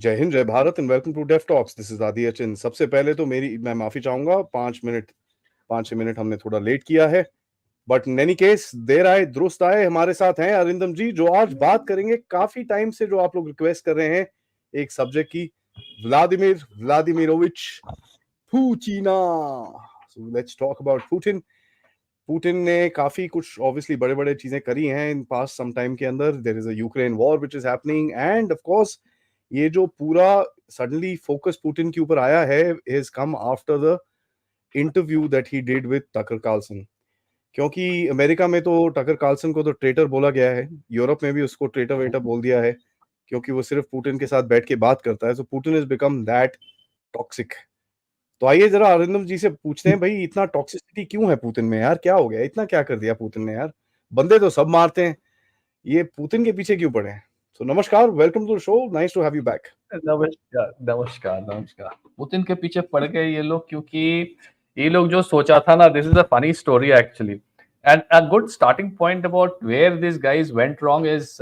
जय हिंद, जय Bharat and welcome to def talks. This is आदि अचिन। सबसे पहले तो मैं माफी चाहूंगा, 5 6 मिनट हमने थोड़ा लेट किया है। बट इन एनी केस, देर आए दुरुस्त आए। हमारे साथ हैं अरिंदम जी, जो आज बात करेंगे काफी टाइम से जो आप लोग रिक्वेस्ट कर रहे हैं एक सब्जेक्ट की, Vladimir Vladimirovich Putin. So let's talk about Putin. Putin ने काफी कुछ ऑब्वियसली बड़े बड़े चीजें करी हैं इन पास्ट सम टाइम के अंदर। There is a Ukraine war which is happening, end of course ये जो पूरा सडनली फोकस पुतिन के ऊपर आया है is come after the interview that he did with Tucker Carlson. क्योंकि अमेरिका में तो टकर कार्लसन को तो ट्रेटर बोला गया है, यूरोप में भी उसको ट्रेटर वेटर बोल दिया है, क्योंकि वो सिर्फ पुतिन के साथ बैठ के बात करता है। So Putin is become that toxic. तो आइए जरा अरिंदम जी से पूछते हैं, भाई इतना टॉक्सिसिटी क्यों है पुतिन में यार? क्या हो गया? इतना क्या कर दिया पुतिन ने यार? बंदे तो सब मारते हैं, ये पुतिन के पीछे क्यों पड़े हैं? सो नमस्कार, welcome to the show, nice to have you back. नमस्कार नमस्कार नमस्कार। पुतिन के पीछे पड़ गए ये लोग क्योंकि ये लोग जो सोचा था ना, this is a funny story actually, and a good starting point about where this guys went wrong is,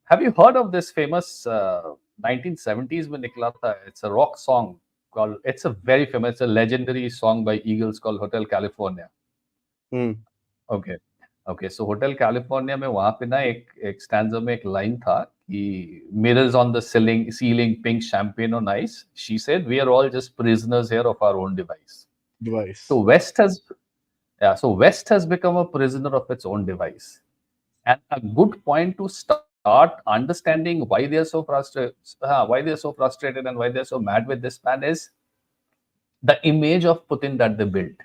have you heard of this famous 1970s में निकला था, it's a rock song called, it's a very famous, a legendary song by Eagles called Hotel California. Okay okay, so hotel California में वहां पे ना एक stanza में एक लाइन था कि mirrors on the ceiling pink champagne on ice, she said we are all just prisoners here of our own device. So West has become a prisoner of its own device, and a good point to start understanding why they are so frustrated and why they are so mad with this man is the image of Putin that they built.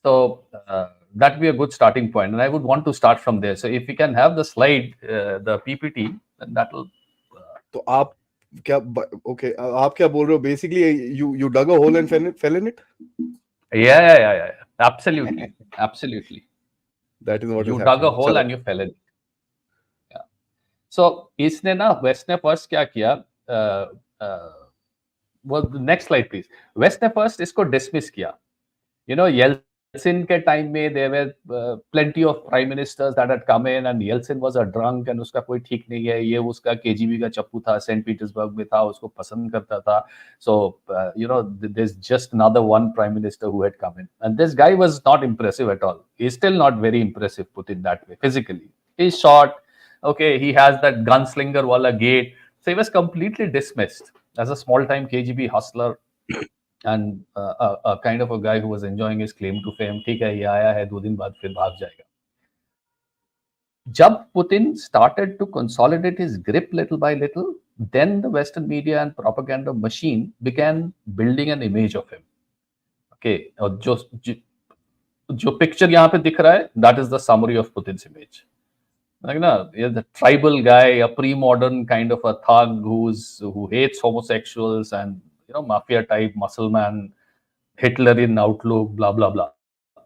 So that would be a good starting point, and I would want to start from there. So if we can have the slide, the PPT, then that will. तो आप क्या okay आप क्या बोल रहे हो? Basically you dug a whole and fail in it? Yeah. Absolutely. That is what You is dug a happening. hole and you fell in. Yeah. So इसने ना वेस्ट ने फर्स्ट क्या किया? well, next slide please. Waste ने first इसको dismiss किया. You know, Yeltsin के time में there were plenty of prime ministers that had come in, and Yeltsin was a drunk and उसका कोई ठीक नहीं है, ये उसका केजीबी का चप्पू था, सेंट पीटर्सबर्ग में था, उसको पसंद करता था. So you know, there's just another one prime minister who had come in, and this guy was not impressive at all. He's still not very impressive, put it that way. Physically he's short, okay, he has that gunslinger wala gait, so he was completely dismissed as a small time KGB hustler and a kind of a guy who was enjoying his claim to fame. ठीक है, ये आया है, 2 दिन बाद फिर भाग जाएगा. जब Putin started to consolidate his grip little by little, then the Western media and propaganda machine began building an image of him. Okay, और जो picture यहाँ पे दिख रहा है, that is the summary of Putin's image. Like ना, the tribal guy, a pre-modern kind of a thug who hates homosexuals and mafia type muscle man, Hitlerian outlook, blah blah blah.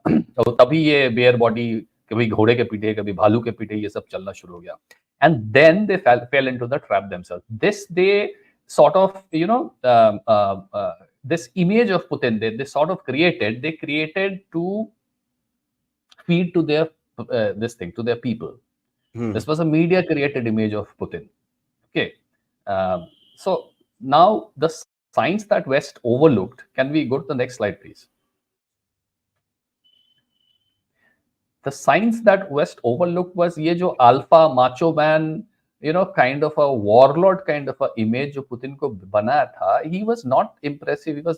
और तभी ये bear body, कभी घोड़े के पीछे कभी भालू के पीछे, ये सब चलना शुरू हो गया. And then they fail into the trap themselves. This they sort of this image of Putin, they sort of created to feed to their to their people. This was a media created image of Putin. Okay. So now the signs that West overlooked. Can we go to the next slide, please? The signs that West overlooked was ये जो alpha macho man, kind of a warlord kind of a image जो Putin को बनाया था. He was not impressive. He was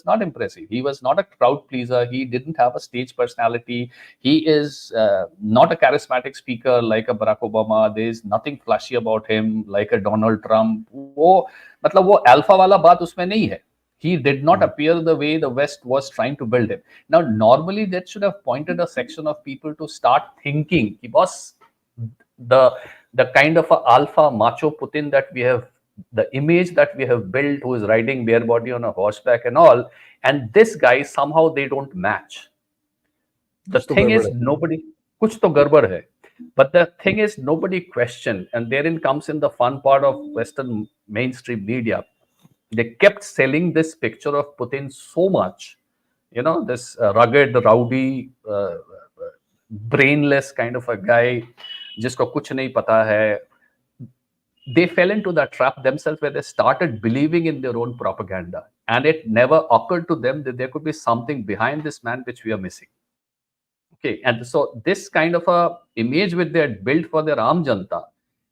not impressive. He was not a crowd pleaser. He didn't have a stage personality. He is not a charismatic speaker like a Barack Obama. There is nothing flashy about him like a Donald Trump. वो मतलब वो alpha वाला बात उसमें नहीं है. He did not appear the way the West was trying to build him. Now, normally that should have pointed a section of people to start thinking, he was the kind of a alpha macho Putin that we have, the image that we have built, who is riding bare body on a horseback and all, and this guy, somehow they don't match. The thing is, nobody, kuch to garbar hai. But the thing is, nobody questioned, and therein comes in the fun part of Western mainstream media. They kept selling this picture of Putin so much, this rugged, rowdy, brainless kind of a guy, जिसको कुछ नहीं पता है. they fell into that trap themselves where they started believing in their own propaganda. And it never occurred to them that there could be something behind this man which we are missing. Okay, and so this kind of a image which they had built for their Ram Janta,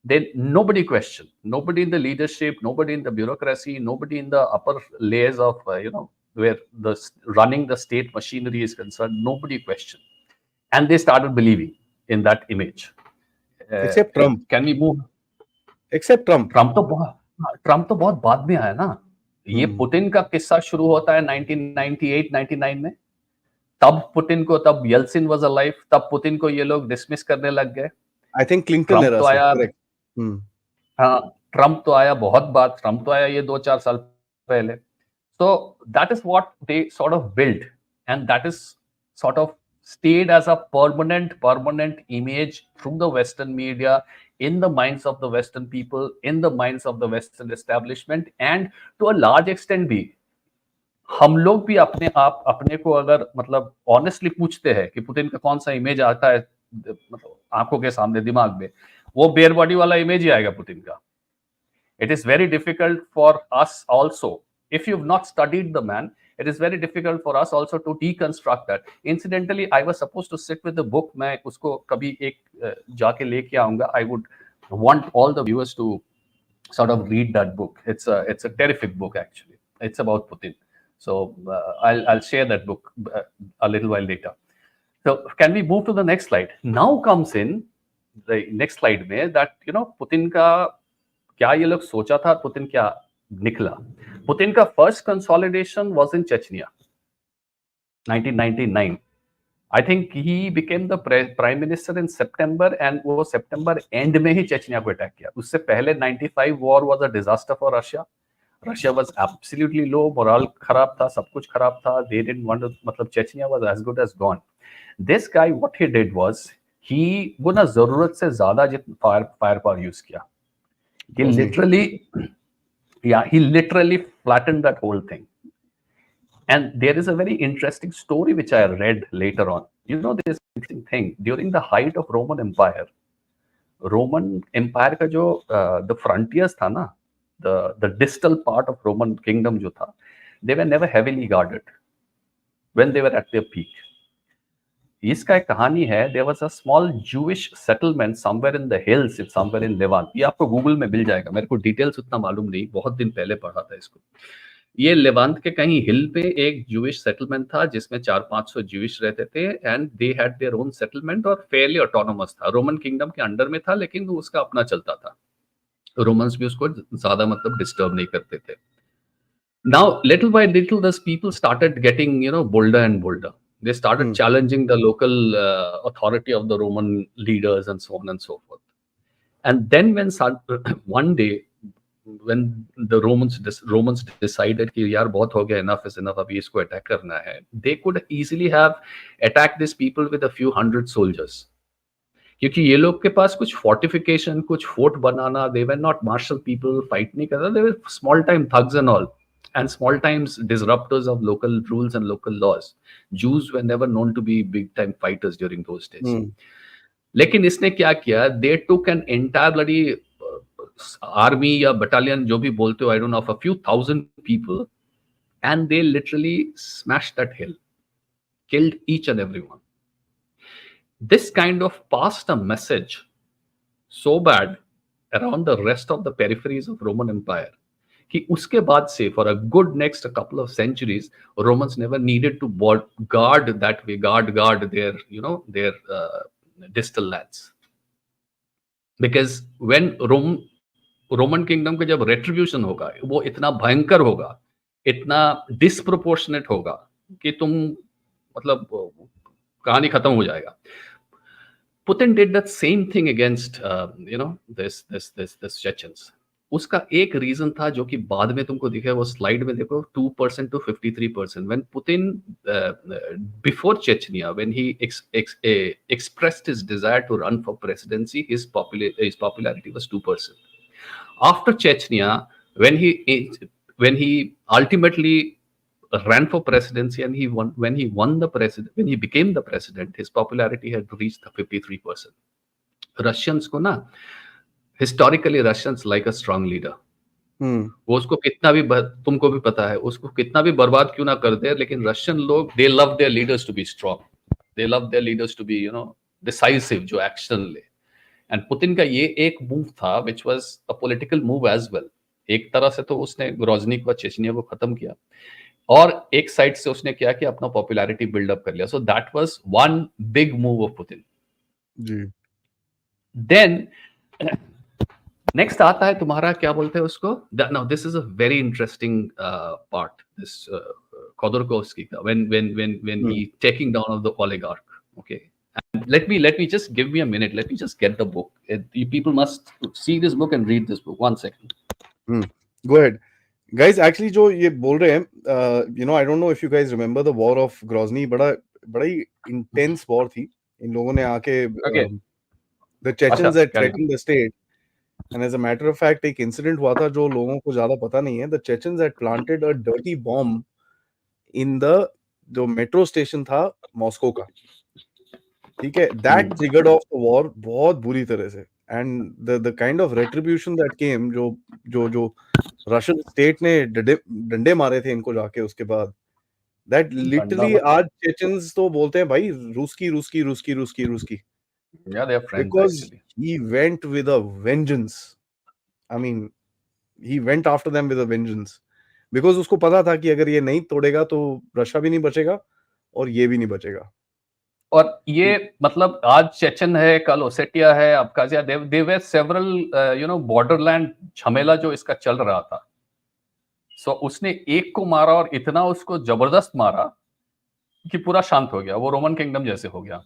then nobody questioned. Nobody in the leadership, nobody in the bureaucracy, nobody in the upper layers of, where the running the state machinery is concerned, nobody questioned. And they started believing in that image. Except Trump. Can we move? Except Trump. Trump तो बहुत बाद में आया ना. ये Putin का किस्सा शुरू होता है 1998-99 में. तब पुतिन को, तब येल्सिन वाज अलाइव, तब पुतिन को ये लोग डिसमिस करने लग गए. आई थिंक क्लिंटन ट्रम्प तो आया, हाँ, ट्रम्प तो आया बहुत बाद. ट्रम्प तो आया ये 2-4 साल पहले. So that is what they sort of built, and that is sort of stayed as a permanent image through the Western media, in the minds of the Western people, in the minds of the Western establishment, and to a large extent भी हम लोग भी अपने को अगर मतलब honestly पूछते हैं कि पुतिन का कौन सा इमेज आता है मतलब आंखों के सामने दिमाग में, वो बेयर बॉडी वाला इमेज ही आएगा पुतिन का. It is very difficult for us also, if you've not studied the man, it is very difficult for us also to deconstruct that. Incidentally, I was supposed to sit with the book. मैं उसको कभी एक जाके लेके आऊंगा. I would want all the viewers to sort of read that book. It's a terrific book actually. It's about Putin. So I'll share that book a little while later. So can we move to the next slide? Now comes in the next slide में that Putin का क्या ये लोग सोचा था, Putin क्या निकला. Putin का first consolidation was in Chechnya 1999. I think he became the prime minister in September, and वो सितंबर एंड में ही चेचनिया को अटैक किया. उससे पहले 95 war was a disaster for Russia. Russia was absolutely low, moral खराब था, सब कुछ खराब था. दे डिडंट वांट, मतलब Chechnya was as good as gone. This guy what he did was वो ना जरूरत से ज्यादा फायर पावर यूज किया. He literally flattened that whole thing. And there is a very interesting story which I read later on. There is an interesting thing. During the height of Roman Empire का जो the frontiers था ना, the distal part of Roman kingdom जो था, they were never heavily guarded when they were at their peak. इसका एक कहानी है. there was a small Jewish settlement somewhere in the hills, somewhere in Levant. ये आपको गूगल में मिल जाएगा, मेरे को डिटेल्स उतना मालूम नहीं, बहुत दिन पहले पढ़ा था इसको. ये लेवांत के कहीं हिल पे एक जूविश सेटलमेंट था जिसमें 400-500 ज्यूइश रहते थे, and they had their own settlement, और फेयरली ऑटोनोमस था. रोमन किंगडम के अंडर में था, लेकिन वो उसका अपना चलता था. रोमन्स भी उसको ज्यादा मतलब डिस्टर्ब नहीं करते थे. Now little bye little this people started getting bolder and bolder. They started challenging the local authority of the Roman leaders and so on and so forth. And then when one day when the Romans decided कि यार बहुत हो गया, enough is enough, अभी इसको attack करना है, they could easily have attacked these people with a few hundred soldiers. क्योंकि ये लोग के पास कुछ fortification, कुछ fort banana, they were not martial people, fight नहीं करता, they were small time thugs and all. And small times disruptors of local rules and local laws. Jews were never known to be big time fighters during those days. लेकिन इसने क्या किया, they took an entire bloody army या battalion, जो भी बोलते हो, I don't know, of a few thousand people, and they literally smashed that hill, killed each and everyone. This kind of passed a message so bad around the rest of the peripheries of Roman Empire कि उसके बाद से for a good next couple of centuries, Romans never needed to guard that way, guard their their distal lands, because when Roman kingdom का जब retribution होगा, वो इतना भयंकर होगा, इतना disproportionate होगा कि तुम मतलब कहानी खत्म हो जाएगा. Putin did that same thing against this Chechens. उसका एक रीजन था जो कि बाद में तुमको दिखा, वो स्लाइड में देखो, 2% to 53%. When Putin before Chechnya, when he expressed his desire to run for presidency, his popularity was 2%. After Chechnya, when he ultimately ran for presidency and when he became the president, his popularity had reached 53%. Russians को ना historically Russians like a strong leader. वो उसको कितना भी तुमको भी पता है उसको कितना भी बर्बाद क्यों ना कर दे, लेकिन रशियन लोग दे love there leaders to be strong, they love there leaders to be decisive, जो एक्शन ले. एंड पुतिन का ये एक मूव था which was a political move as well. एक तरह से तो उसने ग्रोजनी को, चेचनिया को खत्म किया, और एक साइड से उसने क्या किया, अपना पॉपुलैरिटी बिल्डअप कर लिया. So that was one big move of Putin. Ji. Then next आता है तुम्हारा, क्या बोलते हैं उसको, now this is a very interesting part, this Khodorkovsky का, when he taking down of the oligarch. Okay, and let me just give me a minute, let me just get the book. You people must see this book and read this book. 1 second. Go ahead guys. Actually जो ये बोल रहे हैं, I don't know if you guys remember the war of Grozny. बड़ा ही intense war थी. इन लोगों ने आके the Chechens had threatened the state. And as a matter of fact, एक incident हुआ था जो लोगों को ज्यादा पता नहीं है. The Chechens had planted a dirty bomb in the जो metro station था मॉस्को का, ठीक है. That triggered off the war बहुत बुरी तरह से. And the kind of retribution that came, जो Russian state ने डंडे मारे थे इनको जाके उसके बाद, that literally आज Chechens तो बोलते हैं भाई रूसकी. Yeah, they are friends. Because actually. he went with a vengeance. I mean, he went after them with a vengeance. Because उसको पता था कि अगर ये नहीं तोड़ेगा तो रशिया भी नहीं बचेगा और ये भी नहीं बचेगा. और ये मतलब आज चेचन है, कल ओसेटिया है, Abkhazia, they were several borderland झमेला जो इसका चल रहा था. So उसने एक को मारा और इतना उसको जबरदस्त मारा कि पूरा शांत हो गया, वो रोमन किंगडम जैसे हो गया.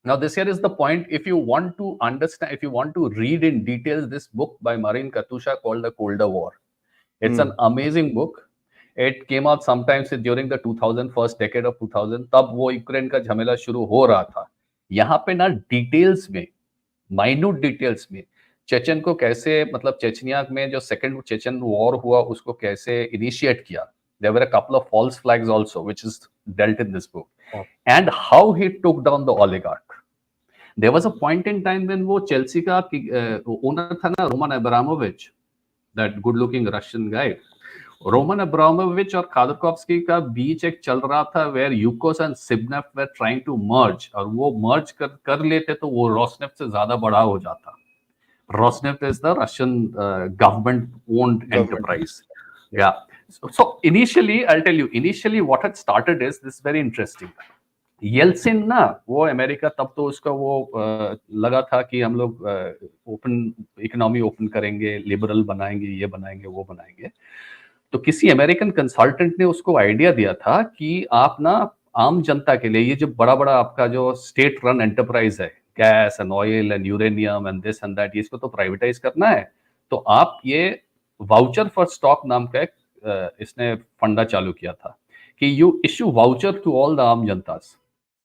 Now this here is the point. If you want to understand, if you want to read in details this book by Marin Katusha called The Colder War, it's an amazing book. It came out sometimes during the 2000 first decade of 2000. तब वो Ukraine का झमेला शुरू हो रहा था. यहाँ पे ना डिटेल्स में, माइन्यूट डिटेल्स में, चेचन को कैसे, मतलब चेचनिया में जो सेकंड चेचन वॉर हुआ उसको कैसे इनिशिएट किया. There were a couple of false flags also, which is dealt in this book. And how he took down the oligarch. There was a point in time when वो Chelsea का owner था ना, Roman Abramovich, that good looking Russian guy. Roman Abramovich और खादरकोव्स्की का बीच एक चल रहा था where Yukos and सिबनेफ were trying to merge, और वो merge कर लेते तो वो रोसनेफ्ट से ज्यादा बड़ा हो जाता. Rosneft is the Russian government owned enterprise. Yeah. So initially, I'll tell you, initially what had started is this very interesting. Yeltsin ना, वो अमेरिका तब तो उसका वो लगा था कि हम लोग ओपन इकोनॉमी ओपन करेंगे, लिबरल बनाएंगे, ये बनाएंगे, वो बनाएंगे. तो किसी अमेरिकन कंसल्टेंट ने उसको आइडिया दिया था कि आप ना आम जनता के लिए, ये जो बड़ा बड़ा आपका जो स्टेट रन एंटरप्राइज है, gas and oil and uranium and this and that, इसको तो प्राइवेटाइज करना है, तो आप ये वाउचर फॉर स्टॉक नाम का एक इसने फंडा चालू किया था कि you issue voucher to all the आम जनतास.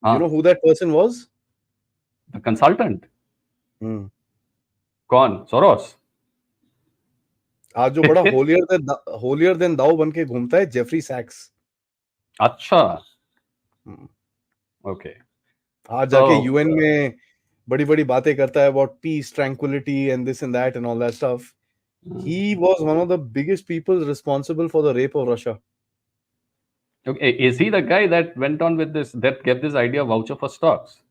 You know who that person was? The consultant. कौन? सोरोस. आज जो बड़ा holier than thou बन के घूमता है, जेफरी सैक्स. अच्छा. ओके. आज जाके यूएन में बड़ी बातें करता है about peace, tranquility and this and that and all that stuff. He was one of the biggest people responsible for the rape of Russia. Okay, is he the guy that went on with this, that gave this idea of voucher for stocks?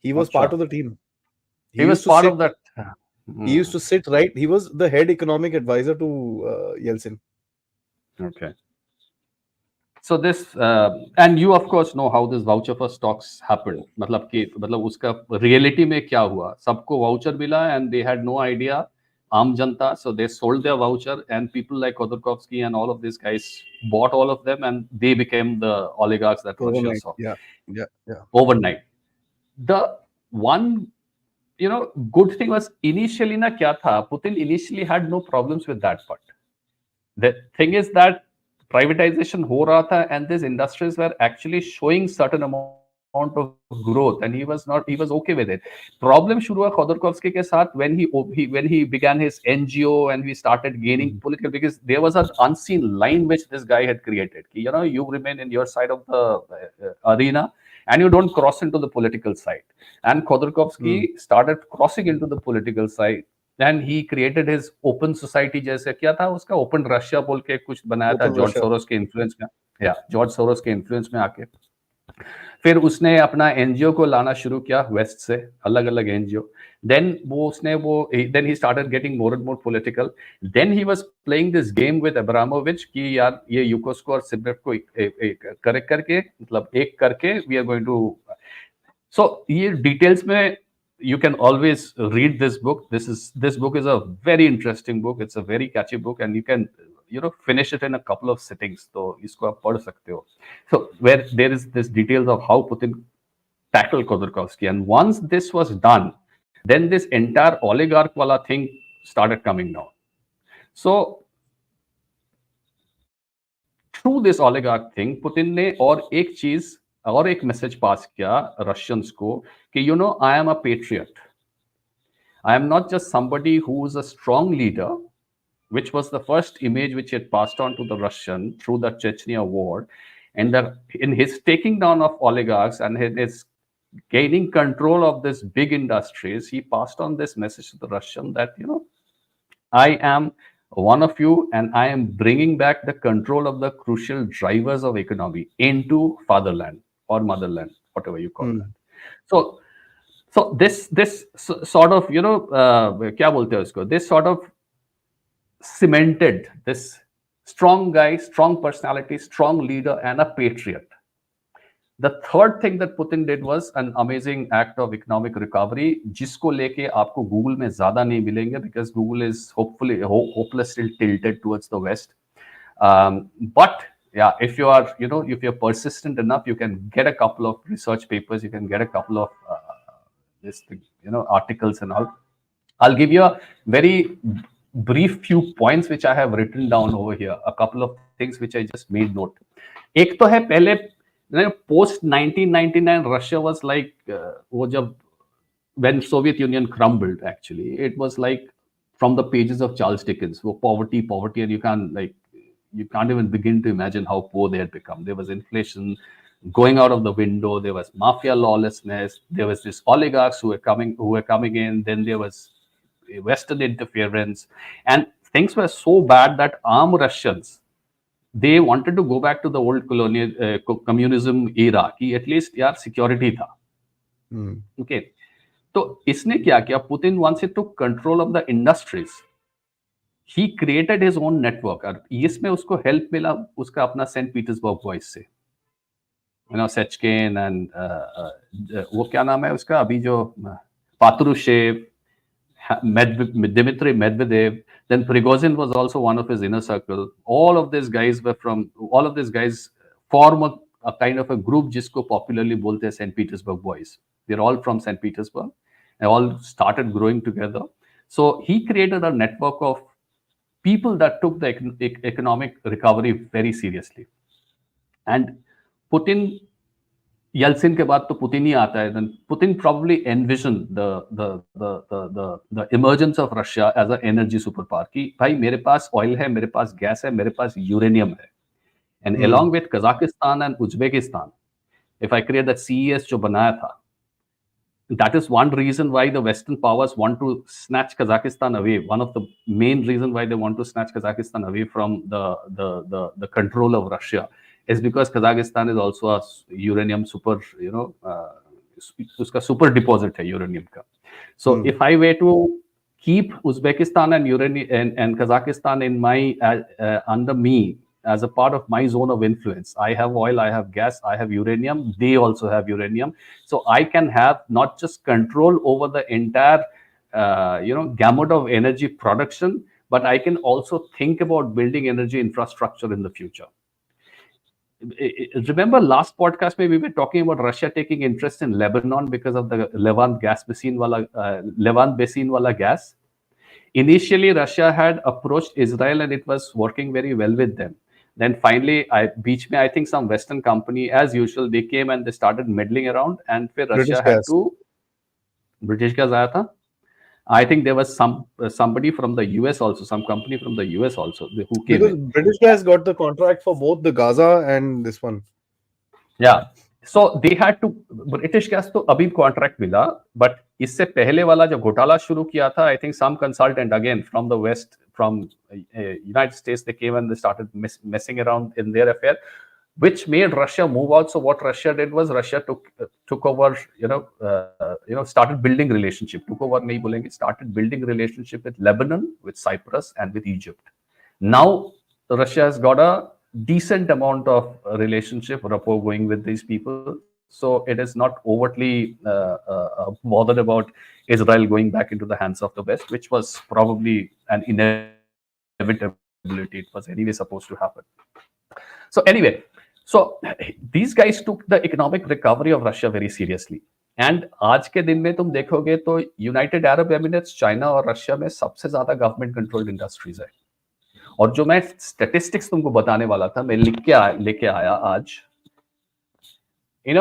He was part of the team. He was part of that. He used to sit right. He was the head economic advisor to Yeltsin. Okay. So this, and you of course know how this voucher for stocks happened. मतलब उसका reality में क्या हुआ? सबको voucher मिला and they had no idea. आम जनता, so they sold their voucher and people like Khodorkovsky and all of these guys bought all of them and they became the oligarchs that Russia saw. Yeah. Overnight. The one, good thing was initially ना क्या था? Putin initially had no problems with that part. The thing is that privatization हो रहा था and these industries were actually showing certain amount of growth and he was okay with it. Problem शुरू हुआ Khodorkovsky के साथ when he began his NGO and we started gaining political, because there was an unseen line which this guy had created. You remain in your side of the arena and you don't cross into the political side. And Khodorkovsky started crossing into the political side Then he created his open society, जैसे क्या था उसका open Russia बोल के कुछ बनाया था Open George Russia. Soros के इन्फ्लुएंस में, या जॉर्ज सोरोस के इन्फ्लुएंस में आके फिर उसने अपना एनजीओ को लाना शुरू किया वेस्ट से, अलग अलग NGO. Then he started getting more and more political. Then he was playing this game with Abramovich कि यार ये यूकोस्को और सिब्रेट को करेक्ट करके, मतलब एक करके वी आर गोइंग टू. सो ये डिटेल्स में you can always read this book. This book is a very interesting book. It's a very catchy book, and you can finish it in a couple of sittings. So isko aap padh sakte ho. So where there is this details of how Putin tackled Khodorkovsky, and once this was done, then this entire oligarch wala thing started coming down. So through this oligarch thing, Putin ने और एक चीज और एक message pass किया Russians को कि I am a patriot. I am not just somebody who is a strong leader, which was the first image which he had passed on to the Russian through the Chechnya war. And in his taking down of oligarchs and his gaining control of this big industries, he passed on this message to the Russian that, I am one of you, and I am bringing back the control of the crucial drivers of economy into fatherland or motherland, whatever you call that. So this sort of क्या बोलते हैं उसको, this sort of cemented this strong guy, strong personality, strong leader, and a patriot. The third thing that Putin did was an amazing act of economic recovery, जिसको लेके आपको Google में ज़्यादा नहीं मिलेंगे, because Google is hopelessly tilted towards the West. But yeah, if you are, if you're persistent enough, you can get a couple of research papers, you can get a couple of articles and all. I'll give you a very brief few points which I have written down over here, a couple of things which I just made note. एक तो है पहले post 1999 Russia was like वो जब when Soviet Union crumbled, actually it was like from the pages of Charles Dickens, poverty, and you can't even begin to imagine how poor they had become. There was inflation going out of the window, there was mafia lawlessness, there was this oligarchs who were coming in, then there was Western interference, and things were so bad that armed Russians, they wanted to go back to the old colonial communism era कि at least यार security था. Okay, तो इसने क्या किया, Putin once he took control of the industries, he created his own network. और इसमें उसको हेल्प मिला उसका अपना सेंट पीटर्सबर्ग बॉयज से, सेचकिन एंड वो क्या नाम है उसका अभी जो Patrushev, Dmitry Medvedev, then Prigozhin was also one of his inner circle. All of these guys form a kind of a group जिसको popularly बोलते हैं St. Petersburg boys. They're all from St. Petersburg. They all started growing together. So he created a network of people that took the economic recovery very seriously. And Putin, Yeltsin के बाद तो Putin ही आता है. Then Putin probably envisioned the emergence of Russia as an energy superpower. कि भाई मेरे पास oil है, मेरे पास gas है, मेरे पास uranium है. And along with Kazakhstan and Uzbekistan, if I create that CES जो बनाया था, that is one reason why the Western powers want to snatch Kazakhstan away. One of the main reasons why they want to snatch Kazakhstan away from the control of Russia is because Kazakhstan is also a uranium super, uska super deposit hai uranium ka. So if I were to keep Uzbekistan and Kazakhstan in my under me as a part of my zone of influence, I have oil, I have gas, I have uranium, they also have uranium. So I can have not just control over the entire gamut of energy production, but I can also think about building energy infrastructure in the future. Remember last podcast we were talking about Russia taking interest in Lebanon because of the Levant basin wala gas. Initially Russia had approached Israel and it was working very well with them. Then finally beach mein I think some Western company as usual they came and they started meddling around and फिर Russia had to British gas आया था. I think there was somebody from the US also, some company from the US also who came because in. British gas got the contract for both the Gaza and this one. Yeah. So they had to, British gas तो अभी contract मिला, but इससे पहले वाला जो घोटाला शुरू किया था, I think some consultant again from the waste, from United states, they came and they started messing around in their affair, which made Russia move out. So what Russia did was Russia took over, started building relationship. Took over नहीं बोलेंगे, started building relationship with Lebanon, with Cyprus, and with Egypt. Now Russia has got a decent amount of relationship rapport going with these people, so it is not overtly bothered about Israel going back into the hands of the West, which was probably an inevitability. It was anyway supposed to happen. So anyway, so these guys took the economic recovery of Russia very seriously. And आज के दिन में तुम देखोगे तो United Arab Emirates, China और Russia में सबसे ज्यादा गवर्नमेंट कंट्रोल्ड इंडस्ट्रीज है. और जो मैं स्टैटिस्टिक्स तुमको बताने वाला था, मैं लेके आया आज. In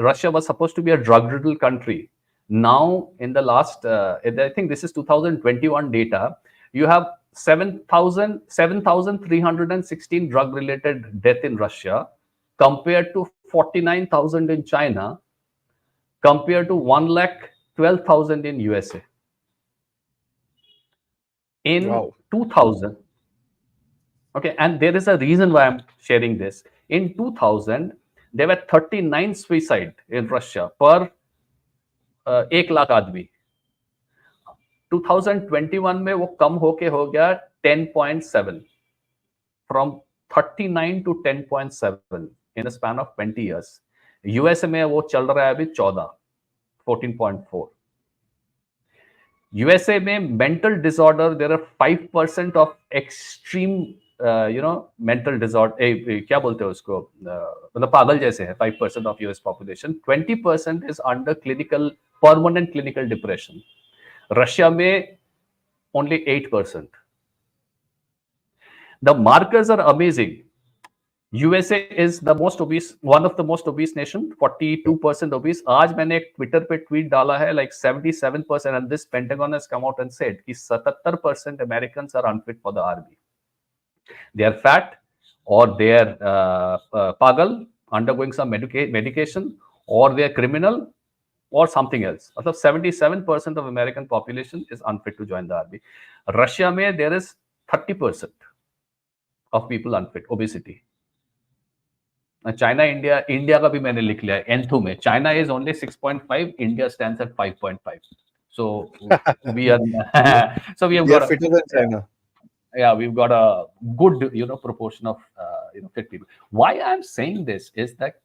Russia was supposed to be a drug-riddled country. Now, in the last, I think this is 2021 data, you have 7,316 drug-related death in Russia, compared to 49,000 in China, compared to 1,12,000 in USA. In 2000, okay, and there is a reason why I'm sharing this. In 2000, there were 39 suicide in Russia per 1 lakh आदमी. 2021 में वो कम होके हो गया 10.7, from 39 to 10.7 in a span of 20 years. USA में वो चल रहा है अभी 14.4. यूएसए में mental disorder, there are 5% of extreme mental disorder, क्या बोलते हैं उसको, मतलब पागल जैसे है 5% of US population. 20% is under clinical, permanent clinical depression. Russia में only 8%. The markers are amazing. USA is the most obese, one of the most obese nation, 42% obese. आज मैंने एक ट्विटर पे ट्वीट डाला है, like 77%, and this Pentagon has come out and said कि 77% Americans are unfit for the army. They are fat, or they are pagal, undergoing some medication, or they are criminal, or something else. मतलब 77% of American population is unfit to join the army. Russia में there is 30% of people unfit, obesity. China, India का भी मैंने लिख लिया है enthu में. China is only 6.5, India stands eight 5.5. So we are so we have got fitter than China. Yeah, we've got a good proportion of fit people. Why I'm saying this is that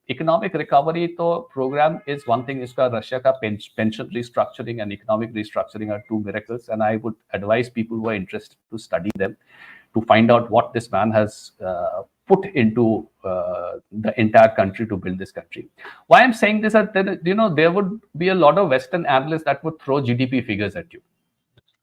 economic recovery to program is one thing. इसका Russia का pension restructuring and economic restructuring are two miracles, and I would advise people who are interested to study them, to find out what this man has put into the entire country to build this country. Why I'm saying this is that there would be a lot of Western analysts that would throw GDP figures at you.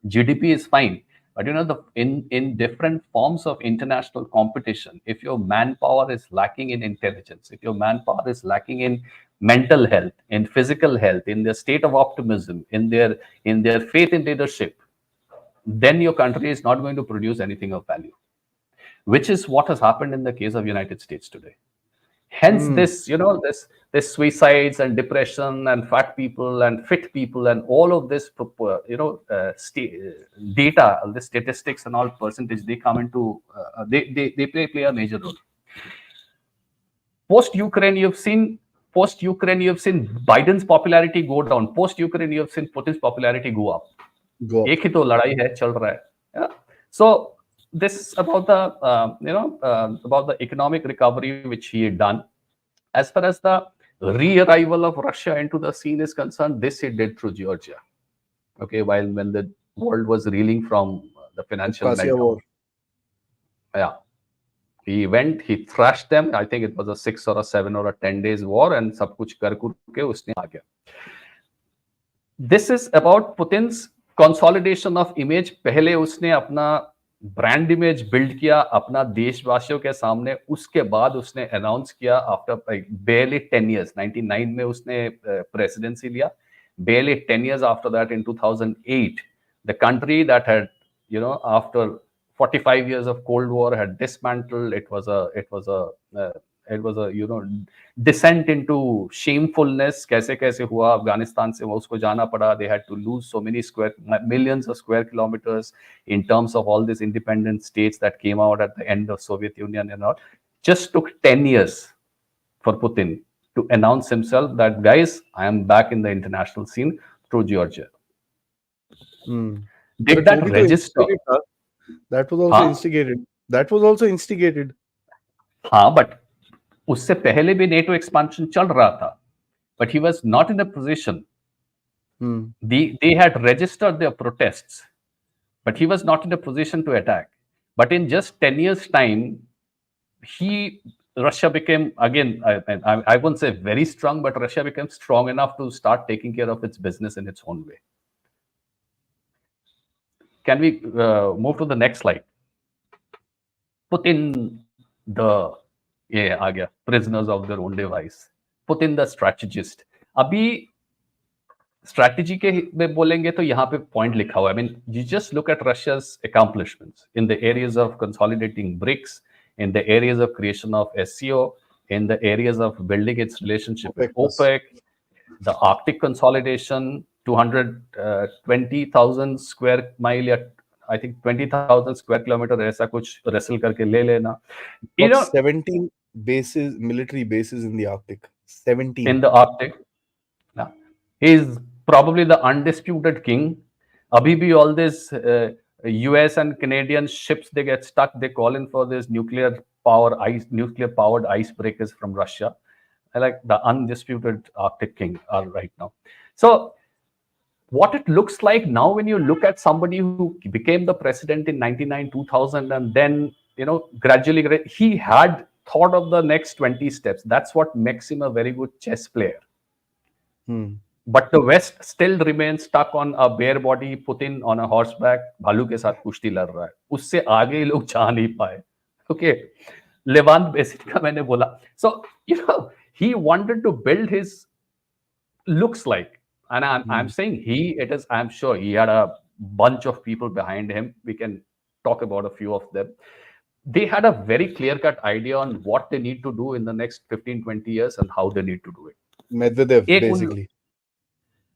GDP is fine, but in different forms of international competition, if your manpower is lacking in intelligence, if your manpower is lacking in mental health, in physical health, in their state of optimism, in their faith in leadership, then your country is not going to produce anything of value, which is what has happened in the case of United States today. Hence this suicides and depression and fat people and fit people and all of this data, the statistics and all percentage, they come into they play a major role. Post Ukraine you've seen Biden's popularity go down. Post Ukraine you've seen Putin's popularity go up. एक ही तो लड़ाई है, चल रहा है. So this is about the economic recovery which he had done. As far as the re-arrival of Russia into the scene is concerned, this he did through Georgia. Okay, when the world was reeling from the financial meltdown. Yeah, he went, he thrashed them. I think it was a 6 or a 7 or a 10 days war, and सब कुछ कर के उसने आ गया. This is about Putin's consolidation of image. पहले उसने अपना brand image build किया अपना देशवासियों के सामने. उसके बाद उसने अनाउंस किया आफ्टर barely 10 years, 99 में उसने प्रेसिडेंसी लिया. Barely 10 years after that, in 2008, the country that had after 45 years of Cold War had dismantled. It was it was a descent into shamefulness. कैसे कैसे हुआ अफगानिस्तान से वो उसको जाना पड़ा. They had to lose so many millions of square kilometers in terms of all these independent states that came out at the end of Soviet Union and all. Just took 10 years for Putin to announce himself that, guys, I am back in the international scene through Georgia. Did that register? That was also instigated. That was also instigated. हाँ, but उससे पहले भी NATO expansion चल रहा था, but he was not in a position. They had registered their protests, but he was not in a position to attack. But in just 10 years' time, Russia became, again, I won't say very strong, but Russia became strong enough to start taking care of its business in its own way. Can we move to the next slide? Putin, prisoners of their own device. Putin, the strategist. अभी strategy के में बोलेंगे तो यहाँ पे point लिखा हुआ है. I mean, you just look at Russia's accomplishments in the areas of consolidating BRICS, in the areas of creation of SCO, in the areas of building its relationship with OPEC, the Arctic consolidation, 220,000 square mile, I think 20,000 square kilometer, ऐसा कुछ wrestle करके ले लेना. 17 bases, military bases in the Arctic. 17. In the Arctic. Yeah. He is probably the undisputed king. Abhi bhi all this US and Canadian ships, they get stuck. They call in for this nuclear powered icebreakers from Russia. Like the undisputed Arctic king right now. So what it looks like now when you look at somebody who became the president in 99, 2000, and then, gradually, he had thought of the next 20 steps. That's what makes him a very good chess player. But the West still remains stuck on a bare body, Putin on a horseback, भालू के साथ कुश्ती लड़ रहा है. उससे आगे लोग जा नहीं पाए. Okay, Levant basic का मैंने बोला. So, he wanted to build his, looks like, and I'm saying I'm sure he had a bunch of people behind him. We can talk about a few of them. They had a very clear-cut idea on what they need to do in the next 15, 20 years and how they need to do it. Medvedev, basically.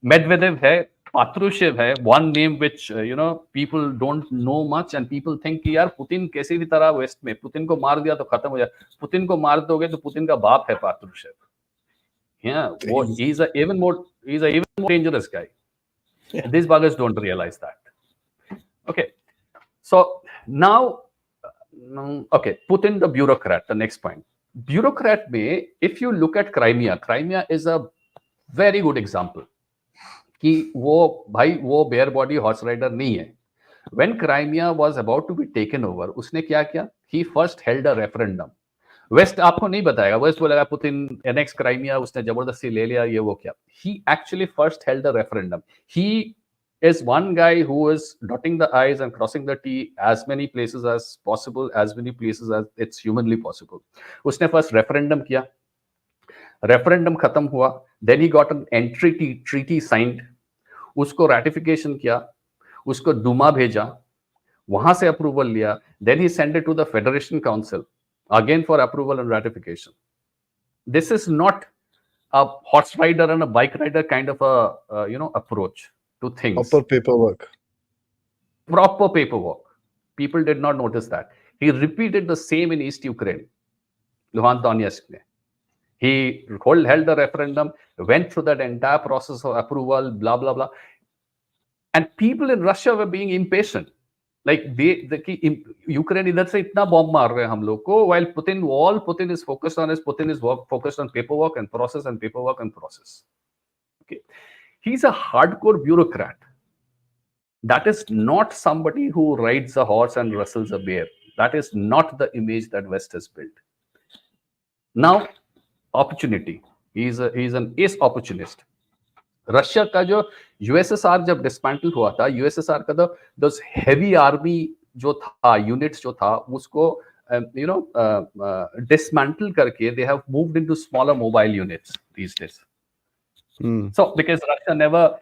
Medvedev hai, Patrushev hai, one name which, people don't know much and people think कि यार Putin कैसे भी तरह waste में, Putin को मार दिया तो खत्म हो जाए. पुतिन को मार दोगे तो पुतिन का बाप है Patrushev. Yeah, he's a even more dangerous guy. Yeah. These buggers don't realize that. Okay, so now, Putin the bureaucrat, the next point. Bureaucrat में, if you look at Crimea is a very good example. कि वो bare body horse rider नहीं है. When Crimea was about to be taken over, उसने क्या किया? He first held a referendum. West आपको नहीं बताएगा. West बोलेगा पुतिन annex Crimea, उसने जबरदस्ती ले लिया, ये वो क्या. He actually first held a referendum. He is one guy who is dotting the I's and crossing the T as many places as possible, as many places as it's humanly possible. उसने first referendum किया. Referendum खत्म हुआ. Then he got an entry treaty signed. उसको ratification किया. उसको Duma भेजा. वहां से approval लिया. Then he sent it to the Federation Council. Again for approval and ratification. This is not a horse rider and a bike rider kind of a approach to things. Proper paperwork. People did not notice that. He repeated the same in East Ukraine. Luhansk Donetsk. He held the referendum, went through that entire process of approval, blah blah blah, and people in Russia were being impatient. Like Ukraine इधर से इतना bomb मार रहे हैं हम लोग को, while Putin is focused on focused on paperwork and process and paperwork and process. Okay, he's a hardcore bureaucrat. That is not somebody who rides a horse and wrestles a bear. That is not the image that West has built. Now, opportunity. He's an ace opportunist. Russia का जो USSR जब dismantle हुआ था, USSR का those heavy army जो था, units जो था, उसको dismantle करके they have moved into smaller mobile units these days. So because Russia never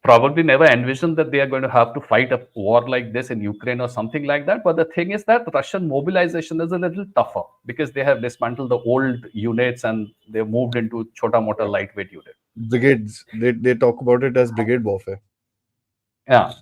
probably never envisioned that they are going to have to fight a war like this in Ukraine or something like that. But the thing is that Russian mobilization is a little tougher because they have dismantled the old units and they moved into chota mota lightweight unit. Brigades. They talk about it as brigade warfare. Yeah.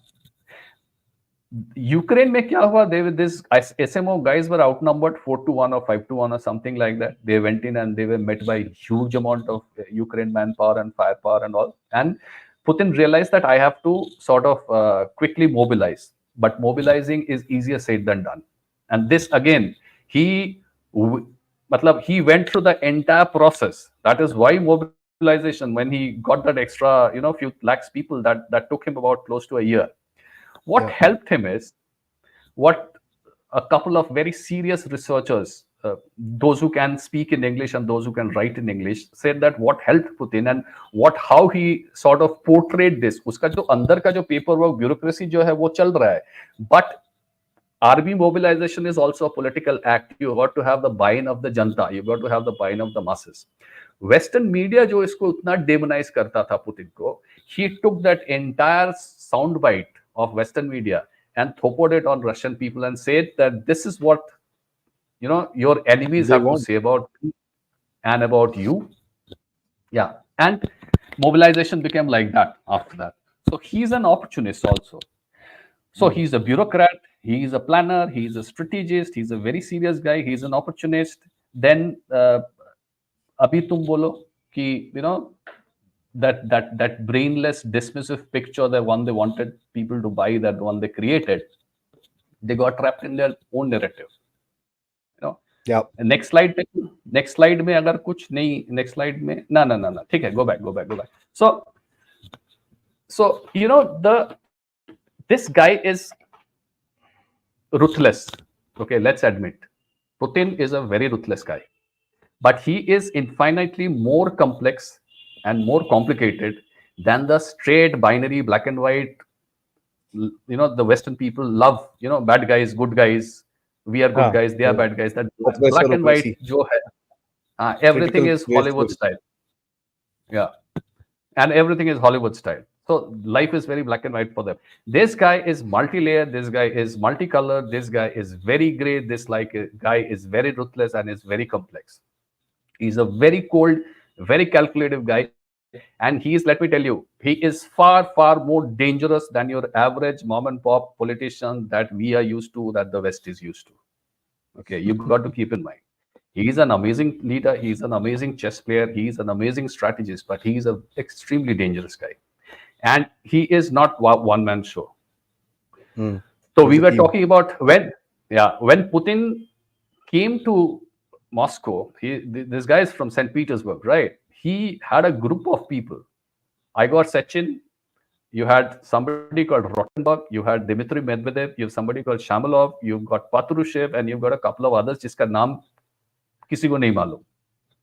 Ukraine में क्या हुआ? This SMO guys were outnumbered 4-1 or 5-1 or something like that. They went in and they were met by huge amount of Ukraine manpower and firepower and all. And Putin realized that I have to sort of quickly mobilize. But mobilizing is easier said than done. And this again, he went through the entire process. That is why mobilization, when he got that extra, few lakhs people, that took him about close to a year. What helped him is what a couple of very serious researchers, those who can speak in English and those who can write in English, said that what helped Putin and how he sort of portrayed this. उसका जो अंदर का जो paperwork bureaucracy जो है वो चल रहा है, but army mobilization is also a political act. You got to have the buy-in of the Janata, you got to have the buy-in of the masses. Western media जो इसको उतना demonize करता था पुतिन को, he took that entire soundbite of Western media and thrown it on Russian people and said that this is what your enemies have to say about me and about you. Yeah, and mobilization became like that after that. So he's an opportunist also. So he's a bureaucrat, he's a planner, he's a strategist, he's a very serious guy, he's an opportunist. Then abhi tum bolo ki that brainless, dismissive picture, the one they wanted people to buy, that one they created, they got trapped in their own narrative. Yeah. Next slide में अगर कुछ नहीं, next slide में ना ठीक है, go back. So this guy is ruthless. Okay, let's admit Putin is a very ruthless guy, but he is infinitely more complex and more complicated than the straight binary black and white. The Western people love, bad guys, good guys. We are good guys, they are bad guys. That black and white jo hai, everything is Hollywood style. Yeah, and everything is Hollywood style. So life is very black and white for them. This guy is multi-layered. This guy is multicolored. This guy is very gray. This guy is very ruthless and is very complex. He's a very cold, very calculative guy. And let me tell you, he is far, far more dangerous than your average mom and pop politician that we are used to, that the West is used to. Okay, you got to keep in mind. He is an amazing leader. He's an amazing chess player. He's an amazing strategist, but he is an extremely dangerous guy. And he is not one-man show. So we were talking about when Putin came to Moscow, this guy is from St. Petersburg, right? He had a group of people. Igor Sechin, you had somebody called Rottenberg, you had Dmitry Medvedev, you have somebody called Shamalov, you've got Patrushev, and you've got a couple of others जिसका नाम किसी को नहीं मालूम.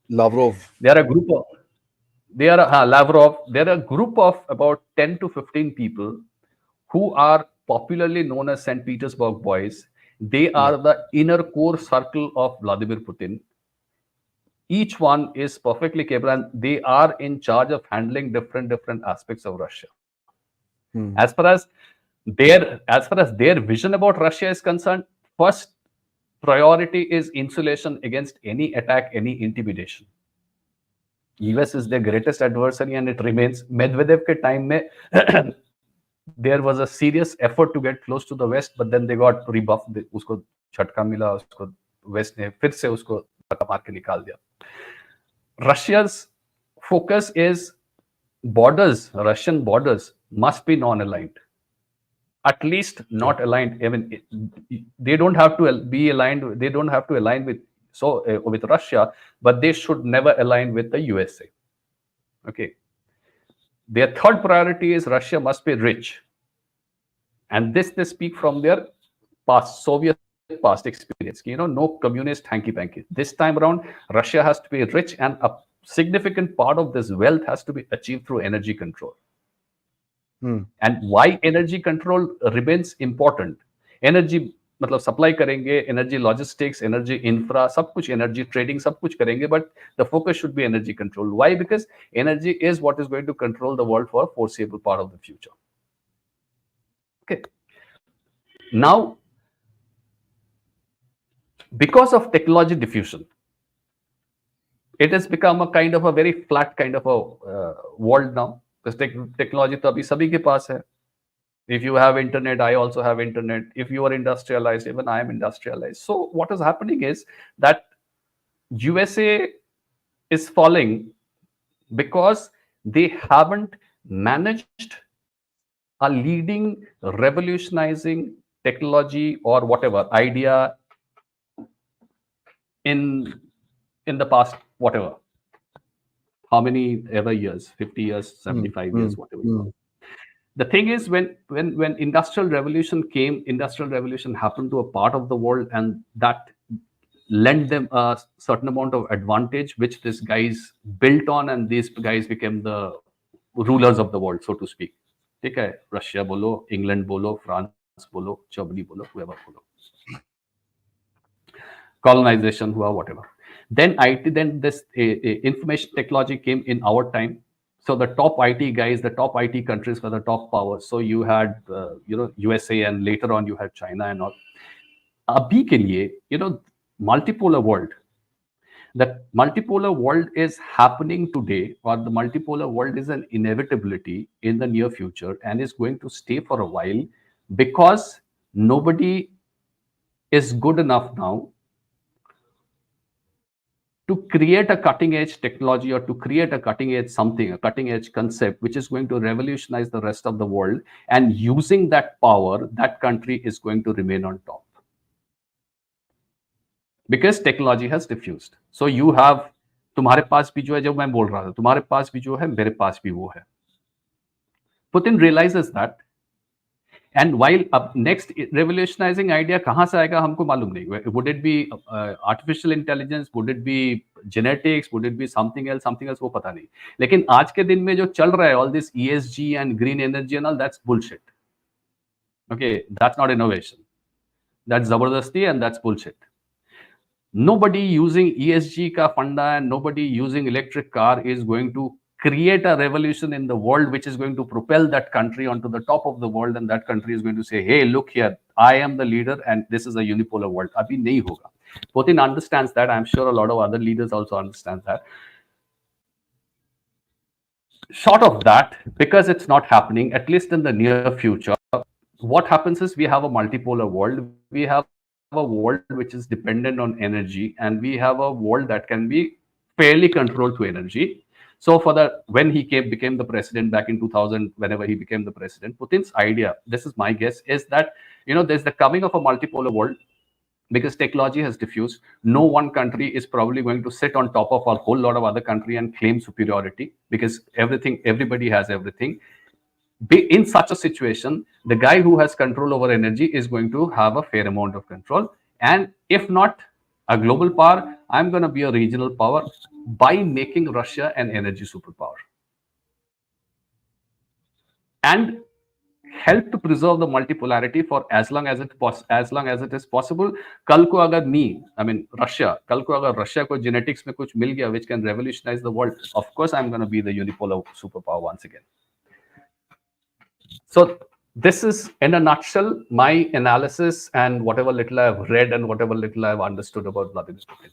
Lavrov. Lavrov. There are a group of about 10 to 15 people who are popularly known as St. Petersburg boys. They are the inner core circle of Vladimir Putin. Each one is perfectly capable, and they are in charge of handling different aspects of Russia. As far as their vision about Russia is concerned, first priority is insulation against any attack, any intimidation. US is their greatest adversary, and it remains. Medvedev ke time mein there was a serious effort to get close to the West, but then they got rebuffed. Usko झटका मिला, usko West ने फिर से उसको धक्का मार के निकाल दिया. Russia's focus is borders. Russian borders must be non-aligned. At least not aligned. I mean, they don't have to be aligned. They don't have to align with Russia, but they should never align with the USA. Okay. Their third priority is Russia must be rich. And this they speak from their Soviet past experience. No communist hanky-panky. This time around, Russia has to be rich, and a significant part of this wealth has to be achieved through energy control. And why energy control remains important? Energy मतलब supply करेंगे, energy logistics, energy infra, सब कुछ, energy trading, सब कुछ करेंगे, but the focus should be energy control. Why? Because energy is what is going to control the world for foreseeable part of the future. Okay. Now, because of technology diffusion, it has become a kind of a very flat kind of a world now. Because technology तो अभी सभी के पास है. If you have internet, I also have internet. If you are industrialized, even I am industrialized. So what is happening is that USA is falling because they haven't managed a leading revolutionizing technology or whatever idea in in the past, whatever, how many ever years, 50 years, 75 years, whatever you want. The thing is, when industrial revolution came, industrial revolution happened to a part of the world, and that lent them a certain amount of advantage which these guys built on, and these guys became the rulers of the world, so to speak. ठीक है, Russia बोलो, England बोलो, France बोलो, Germany बोलो, whoever बोलो, colonization हुआ, whatever. Then IT, then this information technology came in our time. So the top IT guys, the top IT countries were the top powers. So you had USA, and later on you had China and all. अभी के लिए multipolar world. That multipolar world is happening today, or the multipolar world is an inevitability in the near future and is going to stay for a while, because nobody is good enough now to create a cutting edge technology or to create a cutting edge something, a cutting edge concept which is going to revolutionize the rest of the world. And using that power, that country is going to remain on top. Because technology has diffused. So you have, तुम्हारे पास भी जो है, जब मैं बोल रहा था, तुम्हारे पास भी जो है, मेरे पास भी वो है. Putin realizes that. And while next revolutionizing idea कहाँ से आएगा हमको मालूम नहीं. Would it be artificial intelligence? Would it be genetics? Would it be something else? Something else वो पता नहीं. लेकिन आज के दिन में जो चल रहा है, all this ESG and green energy and all, that's bullshit. Okay, that's not innovation. That's zabardasti and that's bullshit. Nobody using ESG ka funda and nobody using electric car is going to create a revolution in the world which is going to propel that country onto the top of the world, and that country is going to say, hey, look here, I am the leader and this is a unipolar world. Abhi nahi hoga. Putin understands that. I'm sure a lot of other leaders also understand that. Short of that, because it's not happening, at least in the near future, what happens is we have a multipolar world. We have a world which is dependent on energy, and we have a world that can be fairly controlled through energy. So for the, when he became the president back in 2000, whenever he became the president, Putin's idea, this is my guess, is that there's the coming of a multipolar world. Because technology has diffused, no one country is probably going to sit on top of a whole lot of other country and claim superiority, because everybody has everything. In such a situation, the guy who has control over energy is going to have a fair amount of control. And if not a global power, I'm going to be a regional power by making Russia an energy superpower. And help to preserve the multipolarity for as long as it is possible. कल को अगर Russia, कल को अगर Russia को genetics में कुछ मिल गया which can revolutionize the world, of course I'm going to be the unipolar superpower once again. So this is, in a nutshell, my analysis and whatever little I've read and whatever little I've understood about Vladimir Putin.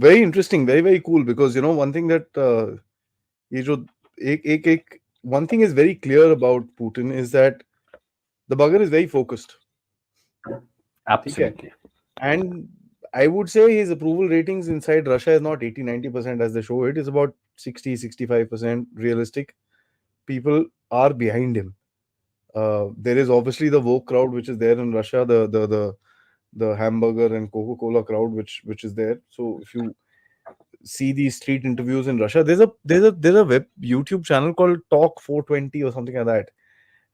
Very interesting, very, very cool, because one thing that one thing is very clear about Putin is that the bugger is very focused. Absolutely. And I would say his approval ratings inside Russia is not 80-90% as they show it. It's about 60-65% realistic. People are behind him. There is obviously the woke crowd which is there in Russia, the hamburger and Coca-Cola crowd which is there. So if you see these street interviews in Russia, there's a web YouTube channel called Talk 420 or something like that,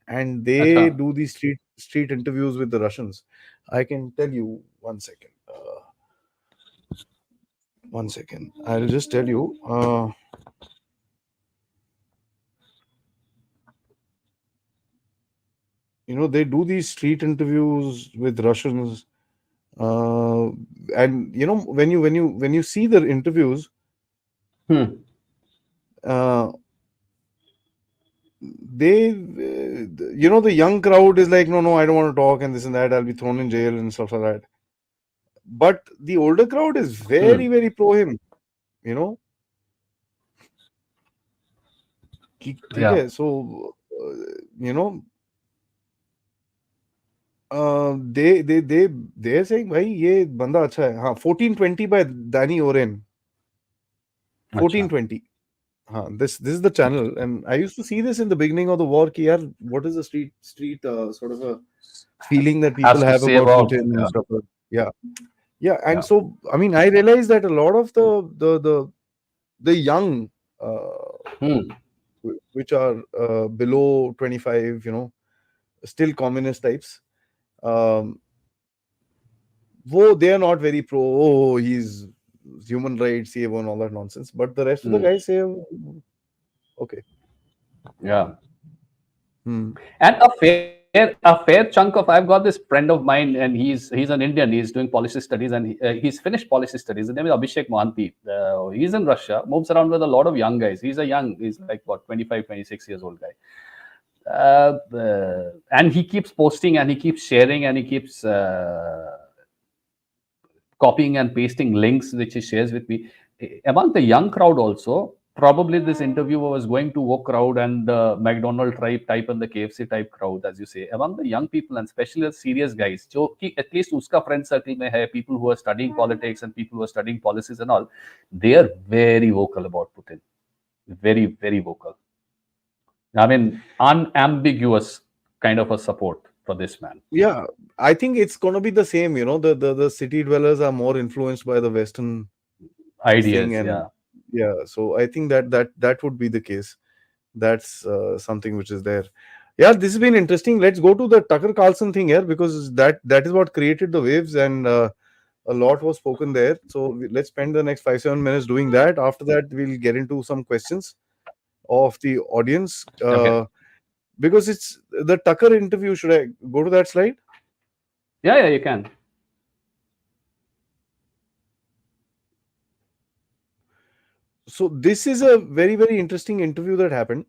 and they do these street interviews with the Russians. I can tell you, one second. I'll just tell you. they do these street interviews with Russians, uh, and when you see their interviews, Hmm. uh, the young crowd is like, no, no, I don't want to talk and this and that. I'll be thrown in jail and stuff like that. But the older crowd is very, Hmm. very pro him. You know, ठीक Yeah. है. So you know, they're saying, भाई ये बंदा अच्छा है. हाँ, 1420 by Danny Oren. अच्छा. 1420. This is the channel, and I used to see this in the beginning of the war. Ki yaar, what is the street sort of a feeling that people Has to have say about about, Putin and stuff. Yeah, yeah, and yeah. so I mean, I realized that a lot of the young, Hmm. which are below 25, still communist types, um, they are not very pro. Oh, he's human rights, ये वो and all that nonsense. But the rest of the Hmm. guys say, okay. Yeah. Hmm. And a fair chunk of, I've got this friend of mine, and he's an Indian. He's doing policy studies, and he's finished policy studies. His name is Abhishek Mohanty. He's in Russia, moves around with a lot of young guys. He's like what, 25, 26 years old guy. And he keeps posting, and he keeps sharing, and he keeps copying and pasting links which he shares with me. Among the young crowd also, probably this interviewer was going to woke crowd and the McDonald type and the KFC type crowd, as you say. Among the young people, and especially the serious guys, जो कि at least उसका friend circle में है, people who are studying politics and people who are studying policies and all, they are very vocal about Putin. Very, very vocal. I mean, unambiguous kind of a support for this man. Yeah, I think it's gonna be the same. The city dwellers are more influenced by the Western thing, Ideas, and yeah. yeah, so I think that would be the case. That's something which is there. Yeah, this has been interesting. Let's go to the Tucker Carlson thing here, because that is what created the waves, and a lot was spoken there. So let's spend the next 5-7 minutes doing that. After that, we'll get into some questions of the audience, Okay. because it's the Tucker interview. Should I go to that slide? Yeah, you can. So this is a very, very interesting interview that happened.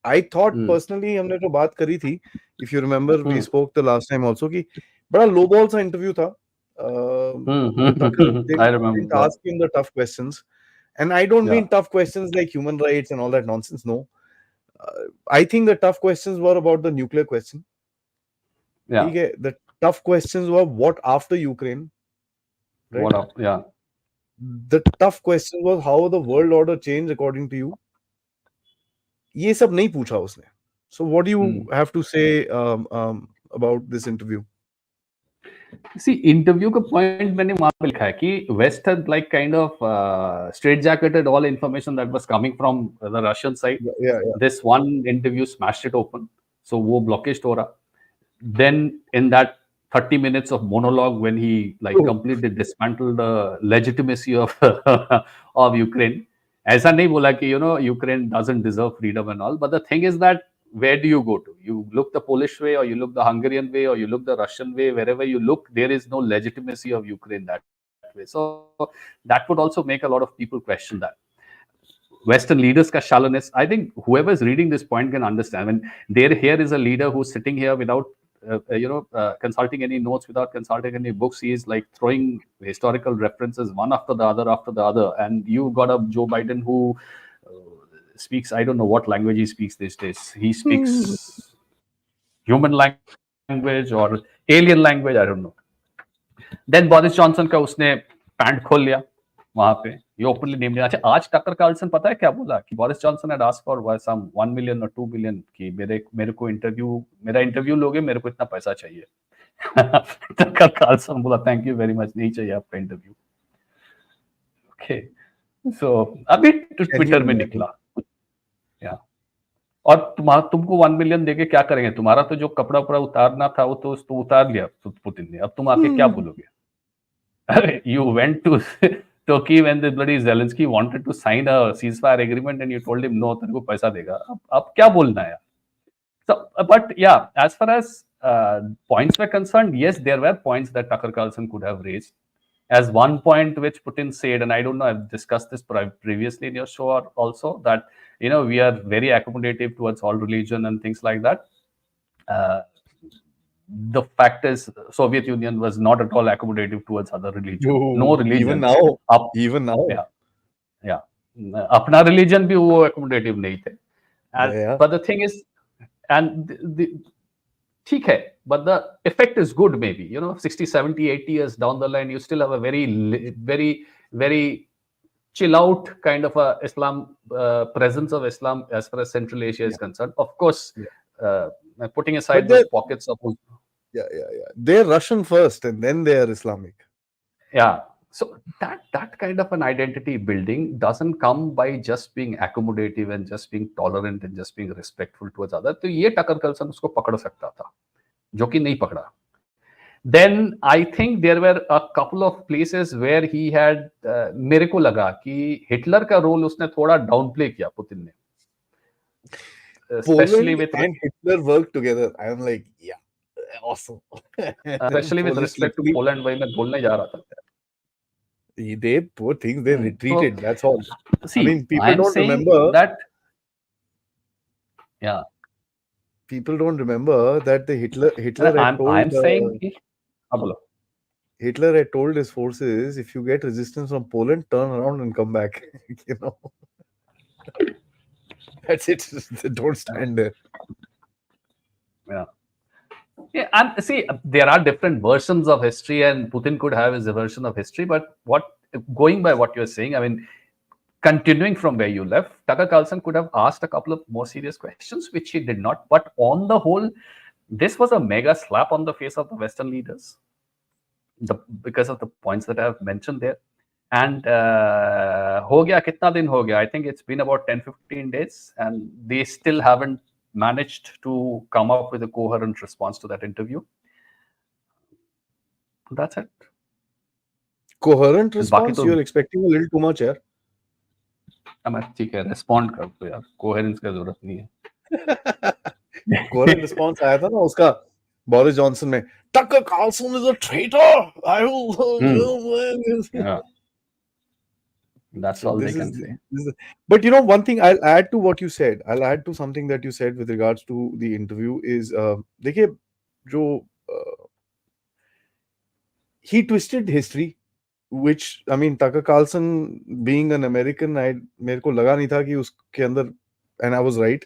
I thought Hmm. personally, हमने जो बात करी थी, if you remember, we Hmm. spoke the last time also, कि बड़ा low ball सा interview था. Tucker I didn't remember. ask him the tough questions, and I don't Yeah, mean tough questions like human rights and all that nonsense. No, I think the tough questions were about the nuclear question. yeah. ठीक है, the tough questions were what after Ukraine, right? What up? Yeah. The tough question was how the world order changed according to you. ये सब नहीं पूछा उसने. So what do you Hmm. have to say about this interview? See, interview का point मैंने वहां पे लिखा है कि West had like kind of straitjacketed all information that was coming from the Russian side. Yeah, yeah, yeah. This one interview smashed it open. So वो blockage हो रहा. Then in that 30 minutes of monologue, when he like Oh. completely dismantled the legitimacy of of Ukraine, ऐसा नहीं बोला कि Ukraine doesn't deserve freedom and all, but the thing is that where do you go to? You look the Polish way, or you look the Hungarian way, or you look the Russian way. Wherever you look, there is no legitimacy of Ukraine that way. So that would also make a lot of people question that. Western leaders ka shallowness. I think whoever is reading this point can understand. When here is a leader who's sitting here without consulting any notes, without consulting any books. He is like throwing historical references one after the other. And you got a Joe Biden who speaks, I don't know what language he speaks these days. He speaks human language or alien language, I don't know. Then Boris Johnson का उसने pant खोल लिया वहां पे, ये openly name लिया. अच्छा, आज टकर कार्लसन पता है क्या बोला कि Boris Johnson had asked for some 1 million और 2 बिलियन कि मेरे को मेरा इंटरव्यू लोगे, मेरे को इतना पैसा चाहिए. टकर कार्लसन बोला थैंक यू वेरी मच, नहीं चाहिए आपका इंटरव्यू. ओके, सो अभी ट्विटर में निकला. या और तुमको 1 मिलियन देके क्या करेंगे? तुम्हारा तो जो कपड़ा उतारना था वो तो उतार लिया पुतिन ने, अब तुम आके क्या बोलोगे? You went to Turkey when the bloody Zelensky wanted to sign a ceasefire agreement and you told him no, तेरे को पैसा देगा. अब क्या बोलना है? So, but yeah, as far as points were concerned, yes, there were points that Tucker Carlson could have raised. As one point which Putin said, and I don't know, I've discussed this previously in your show also, that we are very accommodative towards all religion and things like that. The fact is, Soviet Union was not at all accommodative towards other religion. No religion. Even now. Up, Even now. yeah, yeah. अपना religion भी वो accommodative नहीं थे. Yeah. But the thing is, and ठीक है, but the effect is good maybe. 60, 70, 80 years down the line, you still have a very, very chill out kind of a Islam presence of Islam as far as Central Asia is concerned. Of course, putting aside those pockets of... Yeah. They're Russian first and then they are Islamic. Yeah. So that kind of an identity building doesn't come by just being accommodative and just being tolerant and just being respectful towards others. तो ये टकर कल्सन उसको पकड़ सकता था, जो कि नहीं पकड़ा. Then I think there were a couple of places where he had मेरे को लगा कि हिटलर का रोल उसने थोड़ा डाउनप्ले किया पुतिन ने. Especially with and Hitler worked together. I am like, yeah, awesome. Especially with respect to Poland, वही मैं बोलने जा रहा था. They poor things, they retreated. So, that's all. See, I mean, people don't remember that. Yeah. People don't remember that the Hitler had told. I'm saying. Hitler had told his forces, if you get resistance from Poland, turn around and come back. That's it. Don't stand there. Yeah, and see, there are different versions of history, and Putin could have his version of history. But going by what you're saying, I mean, continuing from where you left, Tucker Carlson could have asked a couple of more serious questions, which he did not. But on the whole, this was a mega slap on the face of the Western leaders, because of the points that I have mentioned there. And ho gaya, kitna din ho gaya? I think it's been about 10-15 days, and they still haven't managed to come up with a coherent response to that interview. That's it. Coherent response? You're expecting a little too much, yaar. ठीक है, respond कर दो यार, coherence का जरूरत नहीं है. Coherent response आया था ना उसका बोरिस जॉनसन में, Tucker Carlson is a traitor. I will. Yeah. That's all they can say. But one thing I'll add to what you said. I'll add to something that you said with regards to the interview is, देखिए जो he twisted history, which I mean Tucker Carlson being an American, मेरे को लगा नहीं था कि उसके अंदर, and I was right,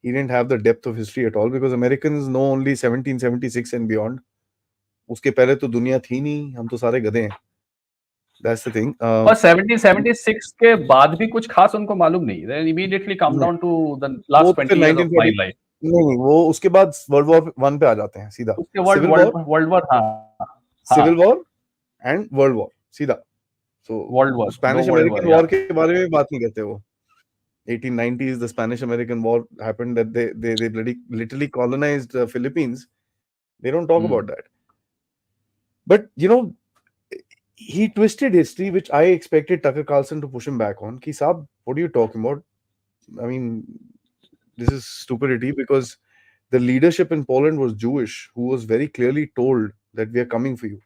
he didn't have the depth of history at all, because Americans know only 1776 and beyond. उसके पहले तो दुनिया थी नहीं, हम तो सारे गधे हैं. That's the thing. और 1776 के बाद भी कुछ खास उनको मालूम नहीं. They immediately come down to the last 20 years of my life. नहीं, वो उसके बाद World War I पे आ जाते हैं सीधा. उसके World War Civil War and World War सीधा. So World War, Spanish American War के बारे में बात नहीं करते वो. 1890s, the Spanish American War happened, that they literally colonized Philippines. They don't talk about that. But he twisted history, which I expected Tucker Carlson to push him back on. Ki saab, what are you talking about? I mean, this is stupidity, because the leadership in Poland was Jewish, who was very clearly told that we are coming for you.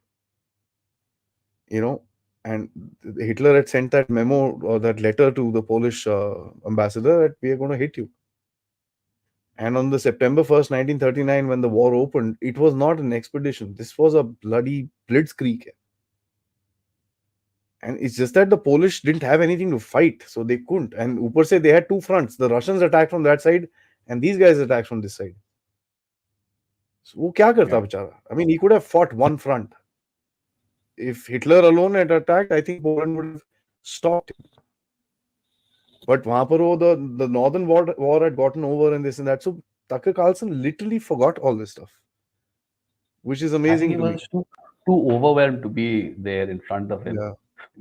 And Hitler had sent that memo or that letter to the Polish ambassador that we are going to hit you. And on the September 1st, 1939, when the war opened, it was not an expedition. This was a bloody blitzkrieg. And it's just that the Polish didn't have anything to fight, so they couldn't. And Upar se, they had two fronts. The Russians attacked from that side, and these guys attacked from this side. So wo kya karta bechara? I mean, he could have fought one front. If Hitler alone had attacked, I think Poland would have stopped him. But wahan par the Northern War had gotten over and this and that. So Tucker Carlson literally forgot all this stuff, which is amazing to me. He was too overwhelmed to be there in front of him. Yeah.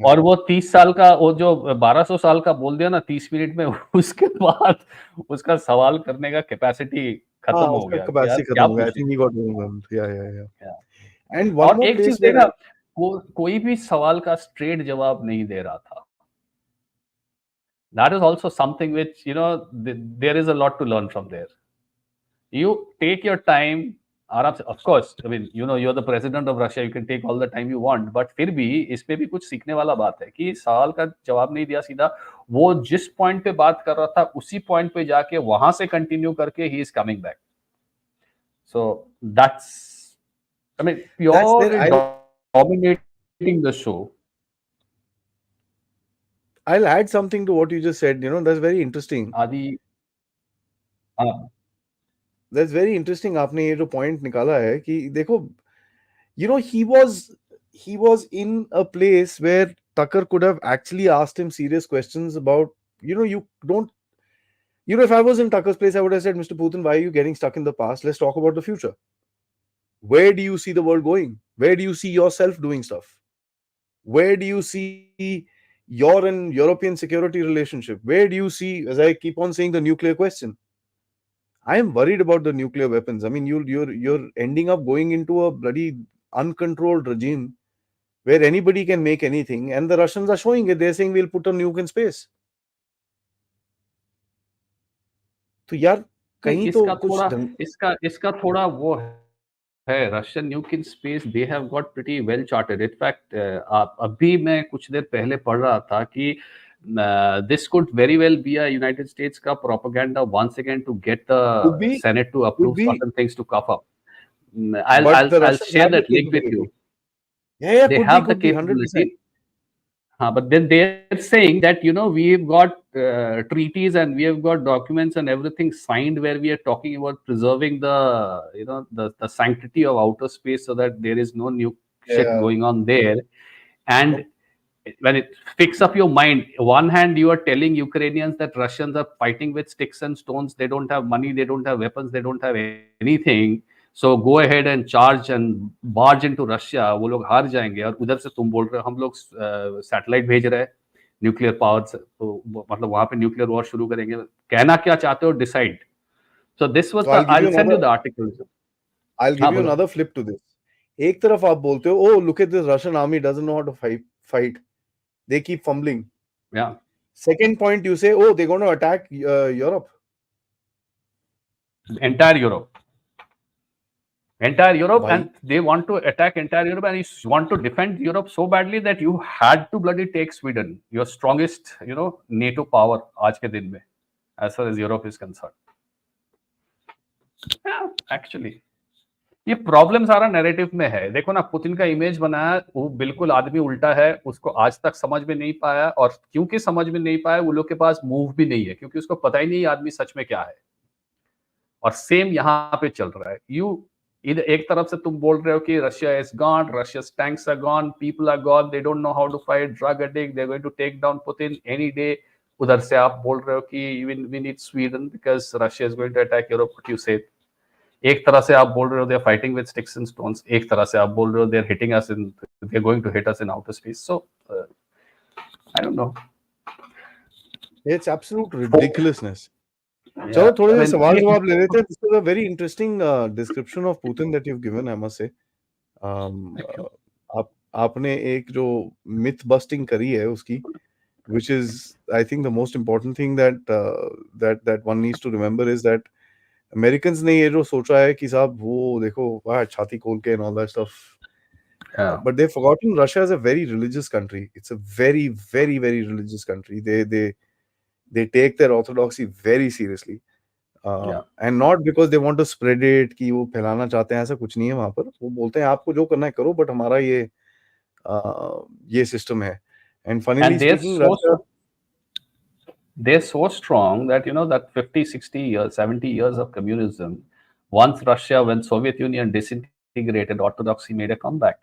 और वो 30 साल का, वो जो 1200 साल का बोल दिया ना 30 मिनट में, उसके बाद उसका सवाल करने का कैपेसिटी खत्म हो गया. कैपेसिटी खत्म हो गया. I think he got overwhelmed. Yeah. And one more एक चीज देखा, कोई भी सवाल का स्ट्रेट जवाब नहीं दे रहा था. That is also something which there is a lot to learn from there. You take your time, आराम से. Of course, I mean, you're the president of Russia, you can take all the time you want, but फिर भी इसमें भी कुछ सीखने वाला बात है कि सवाल का जवाब नहीं दिया सीधा. वो जिस पॉइंट पे बात कर रहा था उसी पॉइंट पे जाके वहां से कंटिन्यू करके he is coming back. So that's, I mean, That's there. purely dominating the show. I'll add something to what you just said. That's very interesting. आदि. हाँ. That's very interesting. आपने ये जो point निकाला है कि देखो, he was in a place where Tucker could have actually asked him serious questions about, you don't, if I was in Tucker's place, I would have said, Mr. Putin, why are you getting stuck in the past? Let's talk about the future. Where do you see the world going? Where do you see yourself doing stuff? Where do you see your and European security relationship? Where do you see, as I keep on saying, the nuclear question? I am worried about the nuclear weapons. I mean, you're ending up going into a bloody uncontrolled regime where anybody can make anything, and the Russians are showing it. They're saying we'll put a nuke in space. तो यार कहीं तो कुछ इसका थोड़ा वो है. Russian न्यूक in space, they have got pretty well chartered. In fact अभी मैं कुछ देर पहले पढ़ रहा था कि this could very well be a United States का propaganda once again to get the Senate to approve certain things to cough up. I'll share that link with you. Yeah, they have the capability. But then they're saying that we've got treaties and we have got documents and everything signed where we are talking about preserving the the sanctity of outer space so that there is no new shit going on there. And when it picks up your mind, one hand you are telling Ukrainians that Russians are fighting with sticks and stones, they don't have money, they don't have weapons, they don't have anything, so go ahead and charge and barge into Russia, वो लोग हार जाएंगे. और उधर से तुम बोल रहे हो हम लोग सैटेलाइट भेज रहे हैं न्यूक्लियर पावर से, तो मतलब वहां पे न्यूक्लियर वॉर शुरू करेंगे. कहना क्या चाहते हो, decide. So this was I'll send you the article. I'll give you another flip to this. एक तरफ आप बोलते हो, oh look at this Russian army doesn't know how to fight. They keep fumbling. Yeah. Second point, you say, oh, they're going to attack Europe. Entire Europe, why? And they want to attack entire Europe, and you want to defend Europe so badly that you had to bloody take Sweden, your strongest, NATO power आज के दिन में, as far as Europe is concerned. Yeah, actually. ये problem सारा narrative में है. देखो ना, पुतिन का इमेज बनाया, वो बिल्कुल आदमी उल्टा है, उसको आज तक समझ में नहीं पाया, और क्योंकि समझ में नहीं पाया, वो लोग के पास मूव भी नहीं है, क्योंकि उसको पता ही नहीं आदमी सच में क्या है. और सेम यहाँ पे चल रहा है. इधर एक तरफ से तुम बोल रहे हो कि Russia is gone, Russia's tanks are gone, people are gone, they don't know how to fight, drug addict, they're going to take down Putin any day. उधर से आप बोल रहे हो कि we need Sweden because Russia is going to attack Europe. What you say? एक तरह से आप बोल रहे हो they're fighting with sticks and stones, एक तरह से आप बोल रहे हो they're hitting us in, they're going to hit us in outer space. So I don't know. It's absolute ridiculousness. चलो थोड़े से सवाल जवाब ले लेते हैं. This is a very interesting description of Putin that you've given, I must say. आपने एक जो myth busting करी है उसकी, which is I think the most important thing that one needs to remember is that Americans ने ये जो सोचा है कि साहब वो देखो वहाँ छाती खोल के and all that stuff. But they've forgotten Russia is a very religious country. It's a very, very, very religious country. They take their orthodoxy very seriously. And not because they want to spread it कि वो फैलाना चाहते हैं, ऐसा कुछ नहीं है वहाँ पर. वो बोलते हैं आपको जो करना है करो, but हमारा ये system है. And funnily speaking, Russia, they're so strong that that 50, 60 years, 70 years of communism, once Russia, when Soviet Union disintegrated, orthodoxy made a comeback.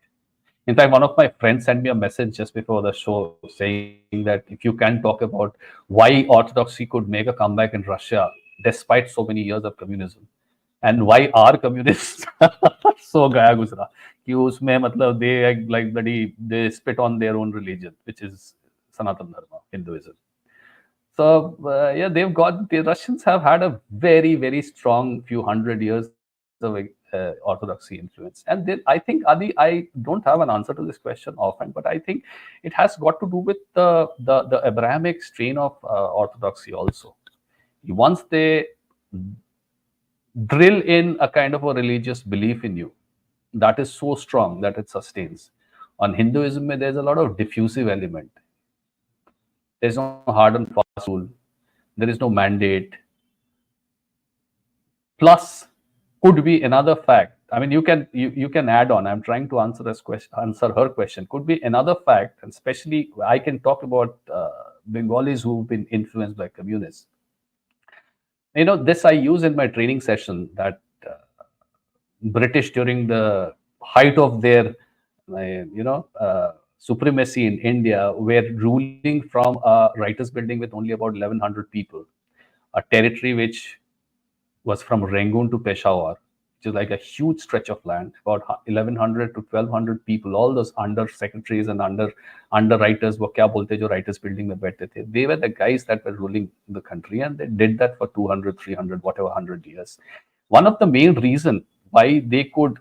In fact, one of my friends sent me a message just before the show saying that if you can talk about why orthodoxy could make a comeback in Russia despite so many years of communism, and why our communists so gaya guzra कि उसमें मतलब they spit on their own religion, which is Sanatan Dharma, Hinduism. So the Russians have had a very, very strong few hundred years of orthodoxy influence. And then I think, Adi, I don't have an answer to this question often, but I think it has got to do with the Abrahamic strain of orthodoxy also. Once they drill in a kind of a religious belief in you that is so strong that it sustains. On Hinduism, there's a lot of diffusive element. There's no hard and fast rule. There is no mandate. Plus, could be another fact. I mean, you can add on. I'm trying to answer her question. Could be another fact, and especially I can talk about Bengalis who've been influenced by communists. This I use in my training session, that British during the height of their supremacy in India were ruling from a writers' building with only about 1,100 people, a territory which was from Rangoon to Peshawar, which is like a huge stretch of land, about 1,100 to 1,200 people. All those under secretaries and underwriters, वो क्या बोलते जो writers building में बैठते थे, they were the guys that were ruling the country, and they did that for 200, 300, whatever 100 years. One of the main reason why they could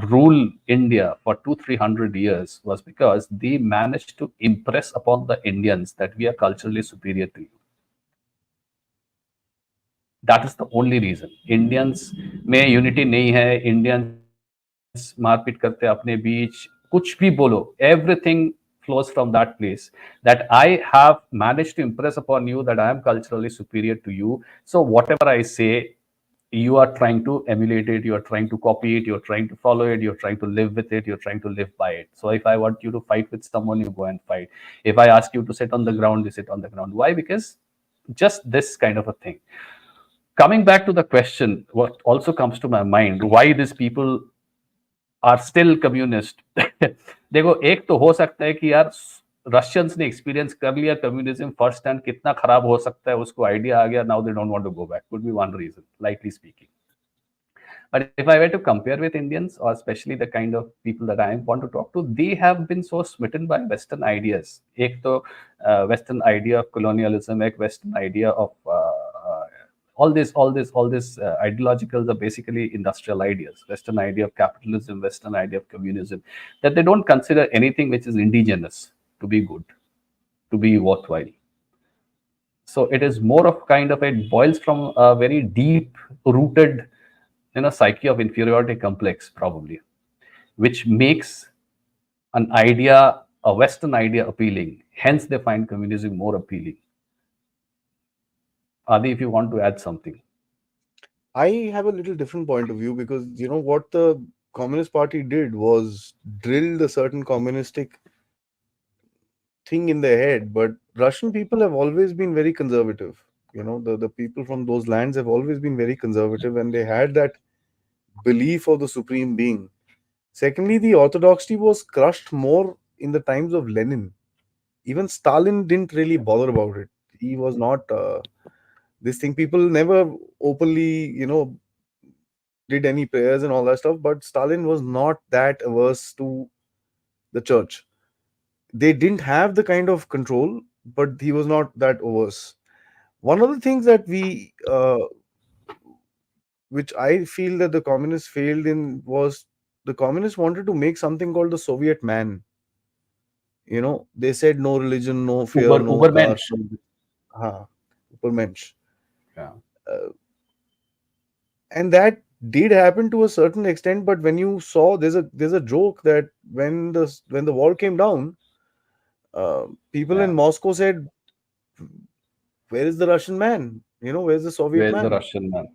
rule India for 200-300 years was because they managed to impress upon the Indians that we are culturally superior to you. That is the only reason. Indians में unity नहीं है, Indians मारपीट करते हैं अपने बीच, कुछ भी बोलो, everything flows from that place, that I have managed to impress upon you that I am culturally superior to you. So whatever I say, you are trying to emulate it, you are trying to copy it, you're trying to follow it, you're trying to live with it, you're trying to live by it. So if I want you to fight with someone, you go and fight. If I ask you to sit on the ground, you sit on the ground. Why? Because just this kind of a thing. Coming back to the question, what also comes to my mind, why these people are still communist. देखो, एक तो हो सकता है कि यार Russians ने experience कर लिया कम्युनिज्म फर्स्ट हैंड, कितना खराब हो सकता है उसको आइडिया आ गया, now they don't want to go back, could be one reason, lightly speaking. But if I were to compare with Indians, or especially the kind of people that I want to talk to, they have been so smitten by Western ideas. एक तो Western idea of colonialism, एक Western idea of all this ideologicals are basically industrial ideas. Western idea of capitalism, Western idea of communism, that they don't consider anything which is indigenous to be good, to be worthwhile. So it is more of kind of, it boils from a very deep rooted psyche of inferiority complex, probably, which makes an idea, a Western idea, appealing. Hence they find communism more appealing. Aadi, if you want to add something. I have a little different point of view, because what the Communist Party did was drilled a certain communistic thing in their head. But Russian people have always been very conservative. The people from those lands have always been very conservative, and they had that belief of the supreme being. Secondly, the orthodoxy was crushed more in the times of Lenin. Even Stalin didn't really bother about it. He was not this thing. People never openly, did any prayers and all that stuff, but Stalin was not that averse to the church. They didn't have the kind of control, but he was not that averse. One of the things that which I feel that the communists failed in, was the communists wanted to make something called the Soviet man. They said no religion, no fear, no Ubermensch. caste. Ubermensch. Yeah. And that did happen to a certain extent, but when you saw, there's a joke that when the wall came down, people in Moscow said, where is the Russian man? Where's the Soviet Where's man? the Russian man?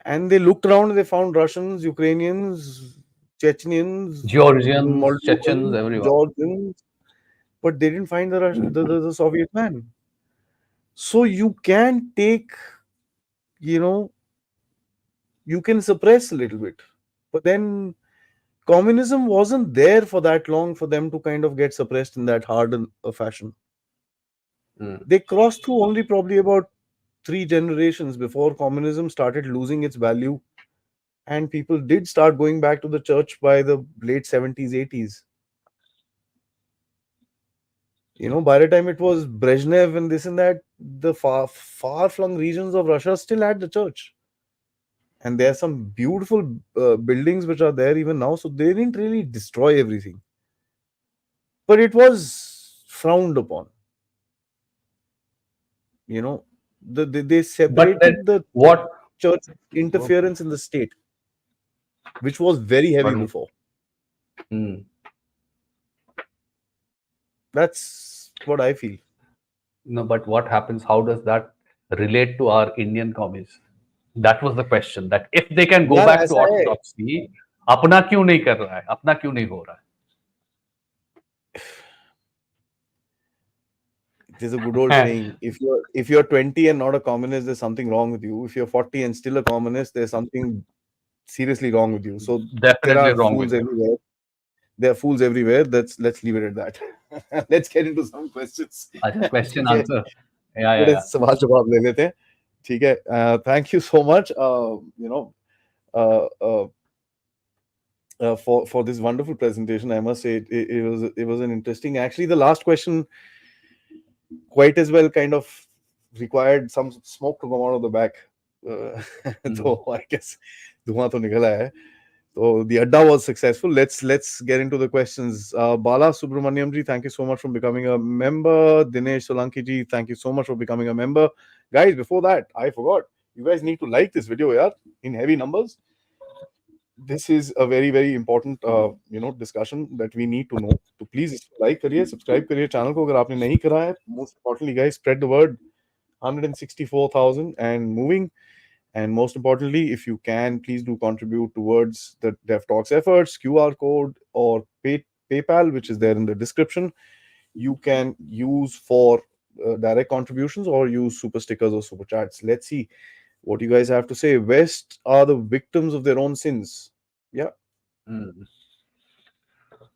And they looked around and they found Russians, Ukrainians, Chechens, Georgians, Chechens, Moldovans, everyone. Georgians, but they didn't find the Soviet man. So you can take, you can suppress a little bit, but then communism wasn't there for that long for them to kind of get suppressed in that hard a fashion. They crossed through only probably about 3 generations before communism started losing its value, and people did start going back to the church by the late 70s, 80s. By the time it was Brezhnev and this and that, the far-flung regions of Russia still had the church. And there are some beautiful buildings which are there even now, so they didn't really destroy everything. But it was frowned upon. They separated But then, what church interference in the state, which was very heavy But before. That's what I feel. no, but what happens? How does that relate to our Indian commies? That was the question. That if they can go यार back to ऐसा है, orthodoxy, अपना क्यों नहीं कर रहा है? अपना क्यों नहीं हो रहा है? there's a good old saying: if you're 20 and not a communist, there's something wrong with you. If you're 40 and still a communist, there's something seriously wrong with you. So there Definitely are wrong with fools you. everywhere. There are fools everywhere. Let's leave it at that. Let's get into some questions. अच्छा, question ठीक है, answer. Yeah, थोड़े yeah. सवाल जवाब ले लेते हैं. ठीक है. Thank you so much. Uh, uh, for this wonderful presentation. I must say it was an interesting. Actually, the last question quite as well kind of required some smoke to come out of the back. So I guess धुआं तो निकला है. So the Adda was successful. Let's get into the questions. Bala Subramaniam ji, thank you so much for becoming a member. Dinesh Solanki ji, thank you so much for becoming a member. Guys, before that, I forgot. You guys need to like this video, yeah, in heavy numbers. This is a very very important discussion that we need to know. So please like करिए, subscribe करिए channel को अगर आपने नहीं करा है. Most importantly, guys, spread the word. 164,000 and moving. And most importantly, if you can, please do contribute towards the Dev Talks efforts. QR code or PayPal, which is there in the description, you can use for direct contributions or use super stickers or super chats. Let's see what you guys have to say. West are the victims of their own sins. Yeah.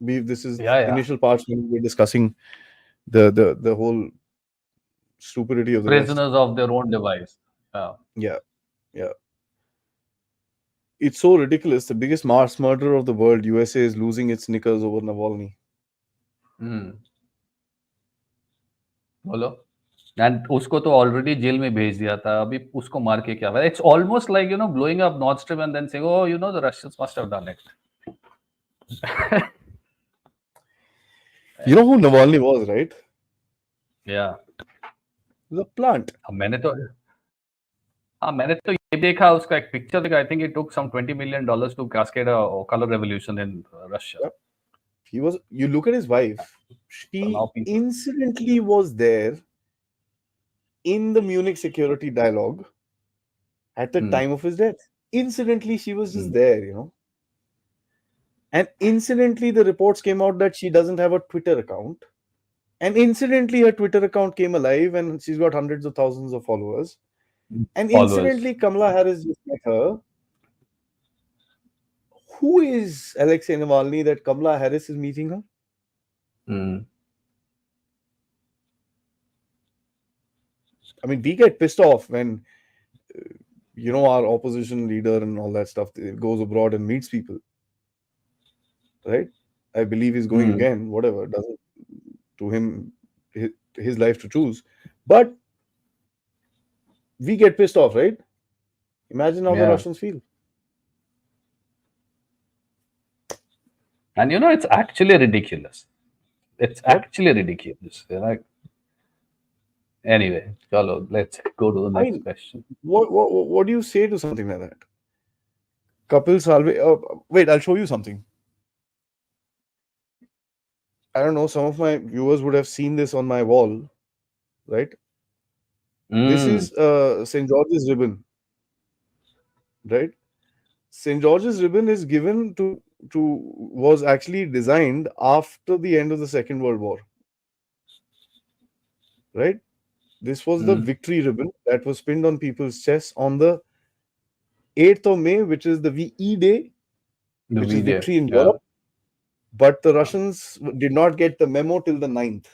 This is Yeah, yeah. initial parts when we're discussing the whole stupidity of the West. Prisoners of their own device. Yeah. It's so ridiculous. The biggest mass murderer of the world, USA, is losing its knickers over Navalny. बोलो. And उसको तो already jail में भेज दिया था. अभी उसको मार के क्या फायदा? It's almost like blowing up Nord Stream and then saying, oh, the Russians must have done it. You know who Navalny was, right? Yeah. The plant. मैंने तो ये देखा, उसका एक पिक्चर देखा. I think it took some $20 million to cascade a color revolution in Russia. Yep. You look at his wife. She incidentally was there in the Munich security dialogue at the time of his death. Incidentally, she was just there, And incidentally, the reports came out that she doesn't have a Twitter account. And incidentally, her Twitter account came alive and she's got hundreds of thousands of followers. And incidentally, Kamala Harris just met her. Who is Alexei Navalny that Kamala Harris is meeting her? I mean, we get pissed off when, our opposition leader and all that stuff goes abroad and meets people. Right? I believe he's going again, whatever. Doesn't to him, his life to choose. But we get pissed off, right? Imagine how the Russians feel. And it's actually ridiculous. It's actually ridiculous. Anyway, chalo, let's go to the next question. What do you say to something like that? Kapil Salve. Wait, I'll show you something. I don't know. Some of my viewers would have seen this on my wall, right? This is St. George's ribbon, right? St. George's ribbon is given was actually designed after the end of the Second World War, right? This was the victory ribbon that was pinned on people's chests on the 8th of May, which is the VE Day, which is victory in Europe. But the Russians did not get the memo till the 9th.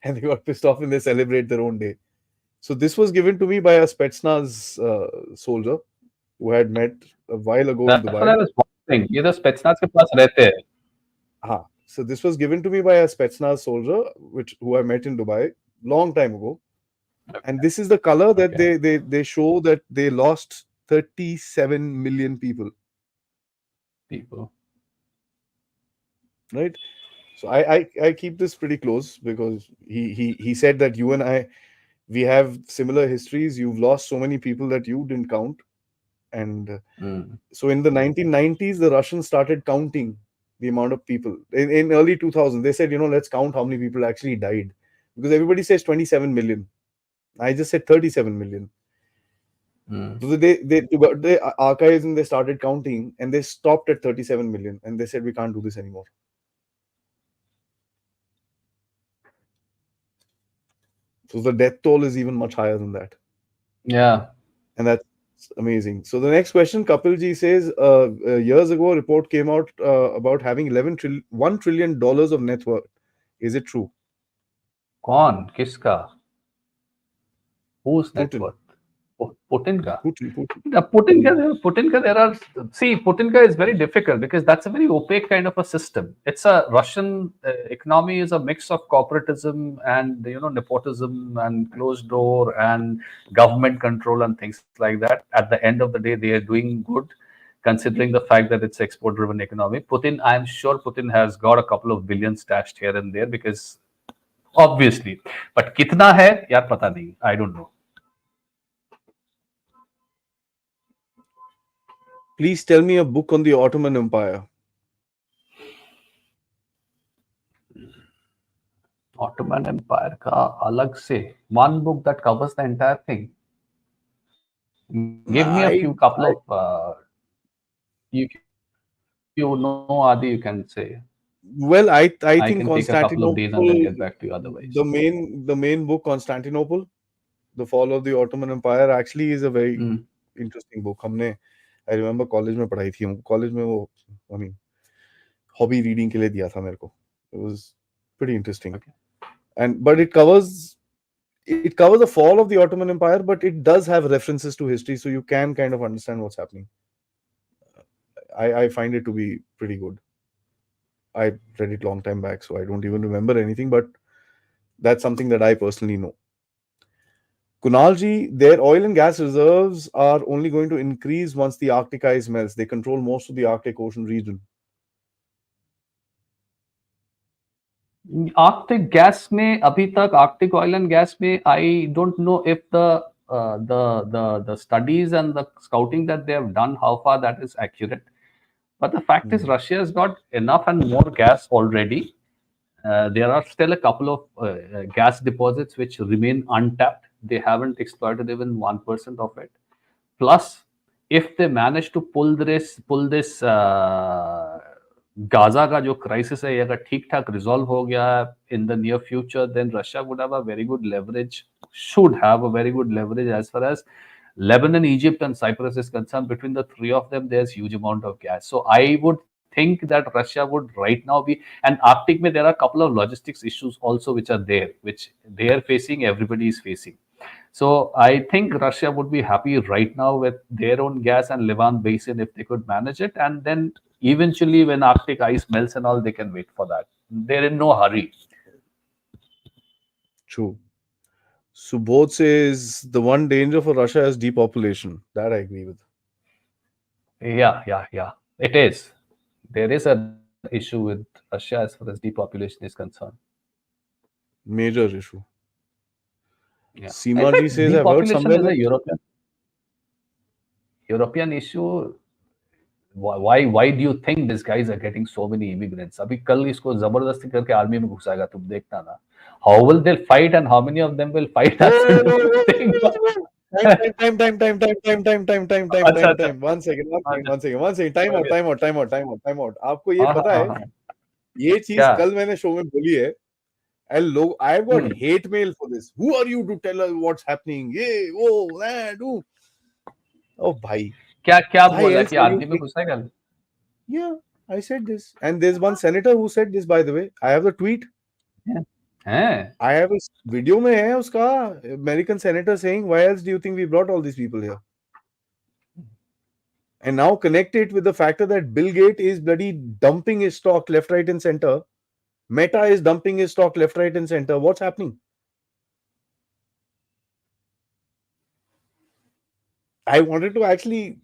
And they got pissed off and they celebrate their own day. So this was given to me by a Spetsnaz soldier who I had met a while ago in Dubai. That's what I was wondering. ये तो Spetsnaz के पास रहते हैं. So this was given to me by a Spetsnaz soldier, who I met in Dubai long time ago. And this is the color that they show that they lost 37 million people. Right? So I keep this pretty close because he said that you and I We have similar histories. You've lost so many people that you didn't count. And Mm. so in the 1990s, the Russians started counting the amount of people. In early 2000, they said, let's count how many people actually died. Because everybody says 27 million. I just said 37 million. Mm. So they got the archives and they started counting and they stopped at 37 million and they said, we can't do this anymore. So the death toll is even much higher than that. Yeah. And that's amazing. So the next question, Kapilji says, years ago, a report came out about having $1 trillion of net worth. Is it true? कौन किसका whose net Putin. worth Putin ka Putin. There are see Putin is very difficult because that's a very opaque kind of a system. It's a Russian economy is a mix of corporatism and nepotism and closed door and government control and things like that. At the end of the day, they are doing good considering the fact that it's export driven economy. I'm sure Putin has got a couple of billion stashed here and there because obviously, but कितना है यार पता नहीं. I don't know. Please tell me a book on the Ottoman Empire. Ottoman Empire का अलग से one book that covers the entire thing. Give me a few couple of if you know Adi, you can say. Well, I I think can take a couple of days and then Constantinople, get back to you otherwise. the main book, Constantinople, the fall of the Ottoman Empire, actually is a very Mm. interesting book. हमने I remember college में पढ़ाई थी. College में वो I mean hobby reading के लिए दिया था मेरे को. It was pretty interesting. Okay. But it covers the fall of the Ottoman Empire, but it does have references to history, so you can kind of understand what's happening. I find it to be pretty good. I read it long time back, so I don't even remember anything, but that's something that I personally know. Kunalji, their oil and gas reserves are only going to increase once the Arctic ice melts. They control most of the Arctic Ocean region. Arctic gas में अभी तक Arctic oil and gas में I don't know if the studies and the scouting that they have done, how far that is accurate. But the fact is, Russia has got enough and more gas already. There are still a couple of gas deposits which remain untapped. They haven't exploited even 1% of it. Plus, if they manage to pull this Gaza का जो crisis है, अगर ठीक ठाक resolve हो गया in the near future, then Russia would have a very good leverage, should have a very good leverage as far as Lebanon, Egypt, and Cyprus is concerned. Between the three of them, there's huge amount of gas. So I would think that Russia would right now be, and Arctic, there are a couple of logistics issues also which are there, which they are facing, everybody is facing. So I think Russia would be happy right now with their own gas and Levant basin if they could manage it, and then eventually when Arctic ice melts and all, they can wait for that. They're in no hurry. True. Subodh says the one danger for Russia is depopulation. That I agree with. Yeah. It is. There is an issue with Russia as far as depopulation is concerned. Major issue. Yeah. Seema ji says, I've heard Depopulation somewhere is a that European issue. Why do you think these guys are getting so many immigrants? अभी कल इसको जबरदस्ती करके army में घुसाएगा, तुम देखना ना. How will they fight and how many of them will fight? That's a different thing. Time. One second. Time out. आपको ये पता है? ये चीज कल मैंने शो में बोली है. And लोग, I've got hate mail for this. Who are you to tell us what's happening? ये वो that do. Oh भाई. क्या बोला कि आर्मी में घुसाएगा? Yeah, I said this. And there's one senator who said this, by the way. I have the tweet. I have a video में है उसका, American senator saying, why else do you think we brought all these people here? And now connect it with the factor that Bill Gates is bloody dumping his stock left, right, and center. Meta is dumping his stock left, right, and center. What's happening? I wanted to actually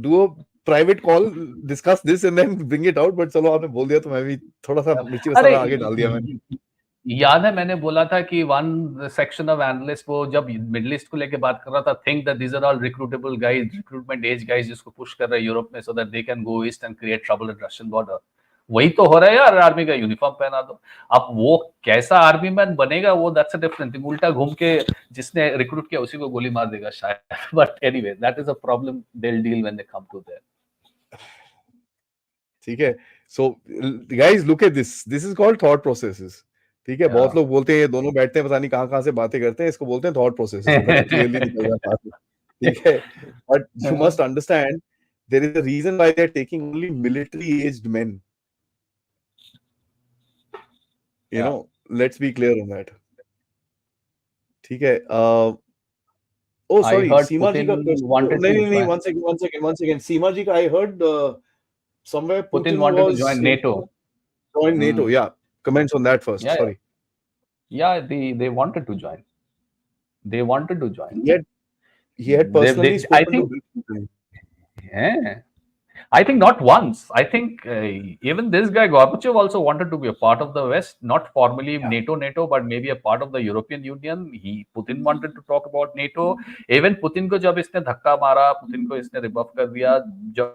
do a private call, discuss this, and then bring it out. But चलो आपने बोल दिया तो मैं भी थोड़ा सा मिर्ची मसाला आगे डाल दिया मैंने. याद है मैंने बोला था कि वन सेक्शन ऑफ एनालिस्ट वो जब मिडिल ईस्ट को लेके बात कर रहा था, think that these are all recruitable guys, recruitment age guys जिसको पुश कर रहे हैं यूरोप में so that they can go east and create trouble at Russian border. वही तो हो रहा है यार, आर्मी का यूनिफॉर्म पहना दो। अब वो कैसा आर्मी मैन बनेगा वो दैट्स अ डिफरेंट थिंग। उल्टा घूम के जिसने रिक्रूट किया उसी को गोली मार देगा शायद। But anyway that is a problem they will deal when they come to their. ठीक है। So guys look at this is called thought processes. ठीक है, बहुत लोग बोलते हैं ये दोनों बैठते हैं पता नहीं कहाँ कहाँ से बातें करते हैं, इसको बोलते हैं थॉट प्रोसेसेस, बड़ा क्लियरली निकल रहा है बात में। ठीक है, but you must understand their is a reason why they are taking only military aged main, you know, let's be clear on that. ठीक है, oh I sorry, heard सीमा जी का Putin question, wanted नहीं to नहीं नहीं, join. one second, सीमा जी का I heard somewhere Putin Putin wanted to was join NATO. join NATO. Hmm. Yeah, comments on that first. Yeah, yeah, Sorry. yeah. They wanted to join. They wanted to join. He had personally I spoken to think. Putin. Yeah. I think not once. I think even this guy Gorbachev also wanted to be a part of the West, not formally Yeah. NATO, but maybe a part of the European Union. Putin wanted to talk about NATO. Even Putin को जब इसने धक्का मारा, Putin को इसने rebuff कर दिया, जब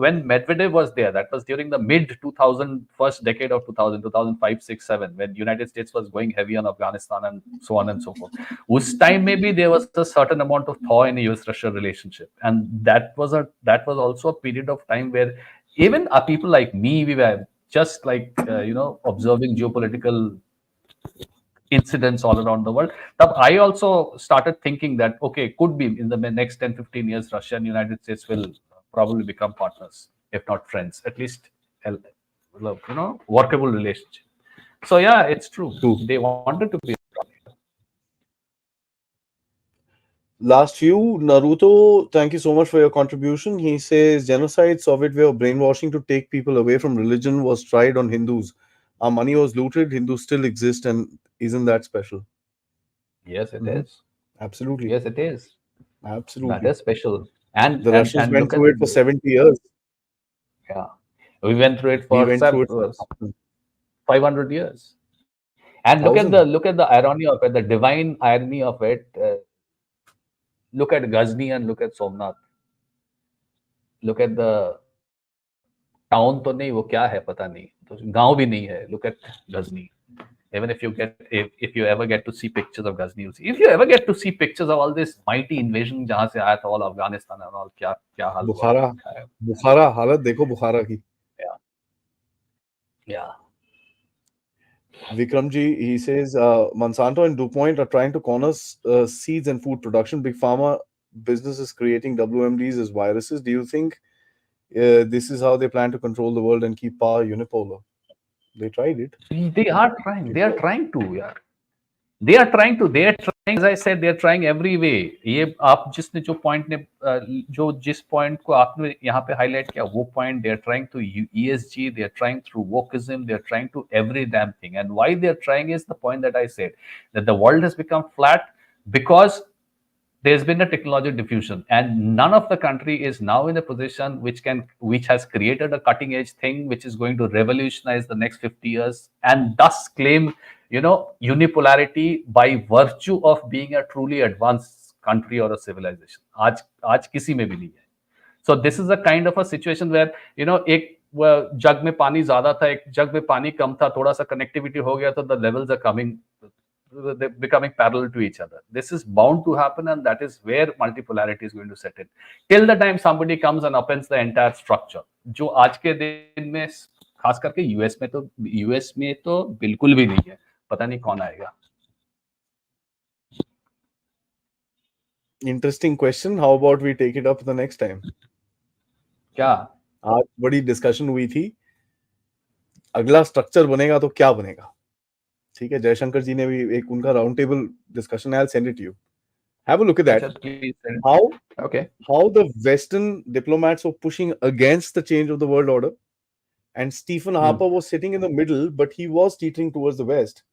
when Medvedev was there, that was during the mid 2000 first decade of 2000, 2005, 6, 7, when United States was going heavy on Afghanistan and so on and so forth. Us time maybe there was a certain amount of thaw in a US-Russia relationship, and that was also a period of time where even people like me, we were just like observing geopolitical incidents all around the world. I also started thinking that okay, could be in the next 10, 15 years, Russia and United States will probably become partners, if not friends, at least workable relationship. So yeah, it's true. They wanted to be. Last few, Naruto, thank you so much for your contribution. He says genocide, Soviet way of brainwashing to take people away from religion was tried on Hindus. Our money was looted. Hindus still exist, and isn't that special? Yes, it Mhm. is. Absolutely, Yes, it is. That absolutely. is special. And The and Russians and went look at through it for 70 years. yeah, we went through it We for went through it for 500 years. And thousand. look at the irony of it, the divine irony of it. Look at Ghazni and look at Somnath. Look at the town तो नहीं, वो क्या है पता नहीं, तो गांव भी नहीं है. Look at Ghazni. Even if you ever get to see pictures of Ghazni, if you ever get to see pictures of all this mighty invasion जहां से आया था, all Afghanistan and all, क्या क्या हाल हुआ बुखारा, है. बुखारा हालत देखो बुखारा की. Yeah, yeah. Vikramji, he says Monsanto and DuPont are trying to corner seeds and food production. Big pharma business is creating WMDs as viruses. Do you think this is how they plan to control the world and keep power unipolar? They tried it. They are trying. They are trying to, yeah. They are trying to. They are trying. As I said, they are trying every way. ये आप जिसने जो point ने जो जिस point को आपने यहाँ पे highlight किया, वो point they are trying to ESG. They are trying through wokeism. They are trying to every damn thing. And why they are trying is the point that I said, that the world has become flat because there's been a technology diffusion, and none of the country is now in a position which has created a cutting edge thing which is going to revolutionize the next 50 years, and thus claim unipolarity by virtue of being a truly advanced country or a civilization. आज किसी में भी नहीं है. So this is a kind of a situation where एक जग में पानी ज्यादा था, एक जग में पानी कम था, थोड़ा सा कनेक्टिविटी हो गया तो the levels are becoming parallel to each other. This is bound to happen, and that is where multipolarity is going to set in. Till the time somebody comes and upends the entire structure, जो आज के दिन में खास करके US में तो बिल्कुल भी नहीं है. पता नहीं कौन आएगा. Interesting question. How about we take it up the next time? क्या आज बड़ी डिस्कशन हुई थी, अगला स्ट्रक्चर बनेगा तो क्या बनेगा. ठीक है, जयशंकर जी ने भी एक उनका राउंड टेबल डिस्कशन है. I'll send it to you. Have a look at that. How the Western diplomats were pushing against the change of the world order, and Stephen Harper was sitting in the middle, but he was teetering towards the West.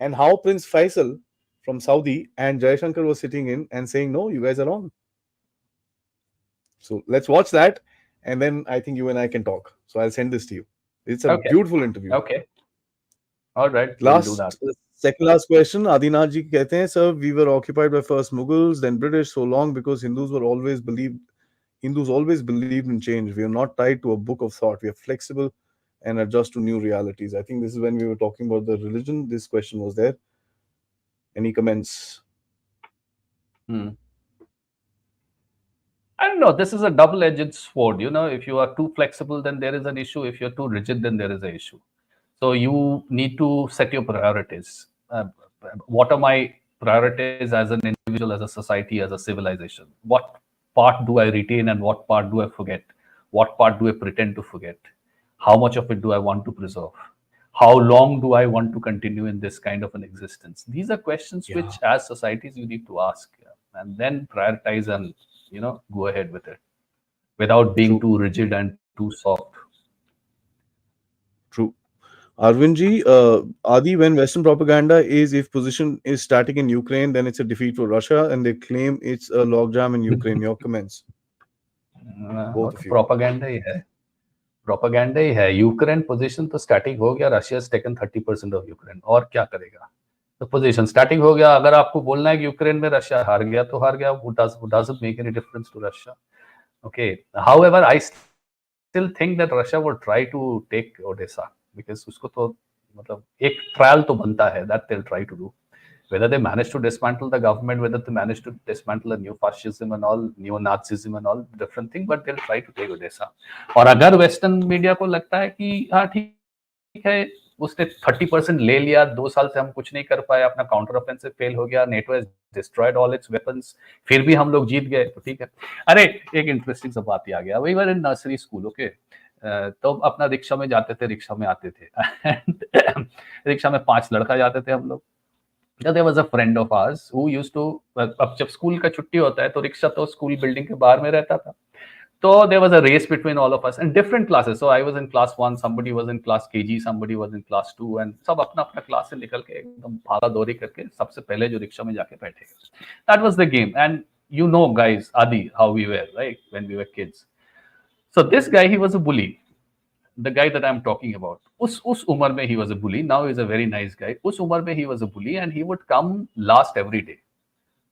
And how Prince Faisal from Saudi and Jaishankar was sitting in and saying, no, you guys are wrong. So let's watch that, and then I think you and I can talk. So I'll send this to you. It's a beautiful interview. Okay. All right, we'll do that. Last, second last question. Adinath ji कहते हैं, sir, we were occupied by first Mughals, then British so long because Hindus always believed in change. We are not tied to a book of thought. We are flexible and adjust to new realities. I think this is when we were talking about the religion. This question was there. Any comments? Hmm. I don't know. This is a double-edged sword. If you are too flexible, then there is an issue. If you're too rigid, then there is an issue. So you need to set your priorities. What are my priorities as an individual, as a society, as a civilization? What part do I retain and what part do I forget? What part do I pretend to forget? How much of it do I want to preserve? How long do I want to continue in this kind of an existence? These are questions Yeah, which, as societies, you need to ask, yeah, and then prioritize and go ahead with it without being true, too rigid and too soft. true. Arvind ji, Adi, when Western propaganda is if position is static in Ukraine, then it's a defeat for Russia, and they claim it's a logjam in Ukraine. Your comments, वो both तो of you. Propaganda ही है. Propaganda ही है. Ukraine position तो static हो गया. Russia has taken 30% of Ukraine. और क्या करेगा? तो पोजीशन स्टैटिक हो गया. अगर आपको बोलना है कि यूक्रेन में रशिया हार गया तो हार गया. Doesn't make any difference to Russia. Okay. However, I still think that Russia would try to take Odessa because उसको तो मतलब एक ट्रायल तो बनता है that they'll try to do. Whether they manage to dismantle the government, whether they manage to dismantle a new fascism and all, neo-Nazism and all, different thing, but they'll try to take Odessa. और अगर western media को लगता है कि हाँ ठीक है, उसने 30% ले लिया, 2 साल से हम कुछ नहीं कर पाए, अपना काउंटर ऑफेंसिव फेल हो गया, NATO has destroyed all it's weapons, फिर भी हम लोग जीत गए, तो ठीक है. अरे एक इंटरेस्टिंग सा बात ही आ गया. We were in nursery school, okay, तो अपना रिक्शा में जाते थे, रिक्शा में आते थे. रिक्शा में 5 लड़का जाते थे हम लोग. There was a friend of ours who used to, अब जब स्कूल का छुट्टी होता है तो रिक्शा तो स्कूल बिल्डिंग के बाहर में रहता था. So there was a race between all of us in different classes. So I was in class 1, somebody was in class KG, somebody was in class 2, and सब अपना अपना क्लास से निकल के एकदम भागा दौड़ी करके सबसे पहले जो रिक्शा में जाके बैठेगा. That was the game. And guys, Adi, how we were, right, when we were kids. So this guy, he was a bully. The guy that I'm talking about, us umar mein he was a bully. Now he's a very nice guy. Us umar mein he was a bully, and he would come last every day.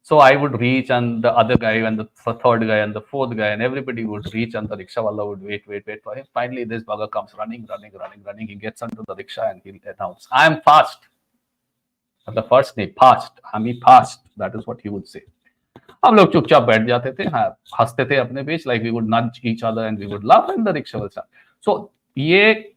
So I would reach, and the other guy, and the third guy, and the fourth guy, and everybody would reach, and the rickshaw wala would wait for him. Finally, this bugger comes running. He gets onto the rickshaw and he'll announce, "I am fast." At the first name, fast. I'm fast. That is what he would say. हम लोग चुपचाप बैठ जाते थे, हाँ, हंसते थे अपने बीच, like we would nudge each other and we would laugh, and the rickshaw will start. So ये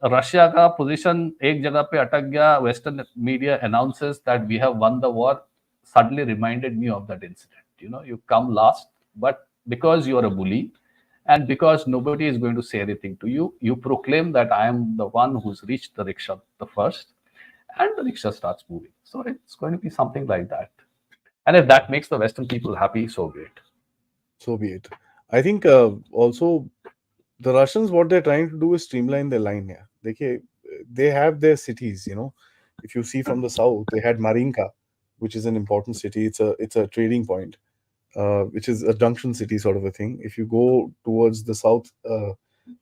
रशिया का पोजीशन एक जगह पे अटक गया. Western media announces that we have one the war. Suddenly reminded me of that incident. You come last, but because you are a bully and because nobody is going to say anything to you, you proclaim that I am the one who's reached the rickshaw the first, and the rickshaw starts moving. So it's going to be something like that. And if that makes the Western people happy, so great. So be it. I think also the Russians, what they're trying to do is streamline their line here. They have their cities, If you see from the south, they had Marinka, which is an important city. It's a trading point, which is a junction city sort of a thing. If you go towards the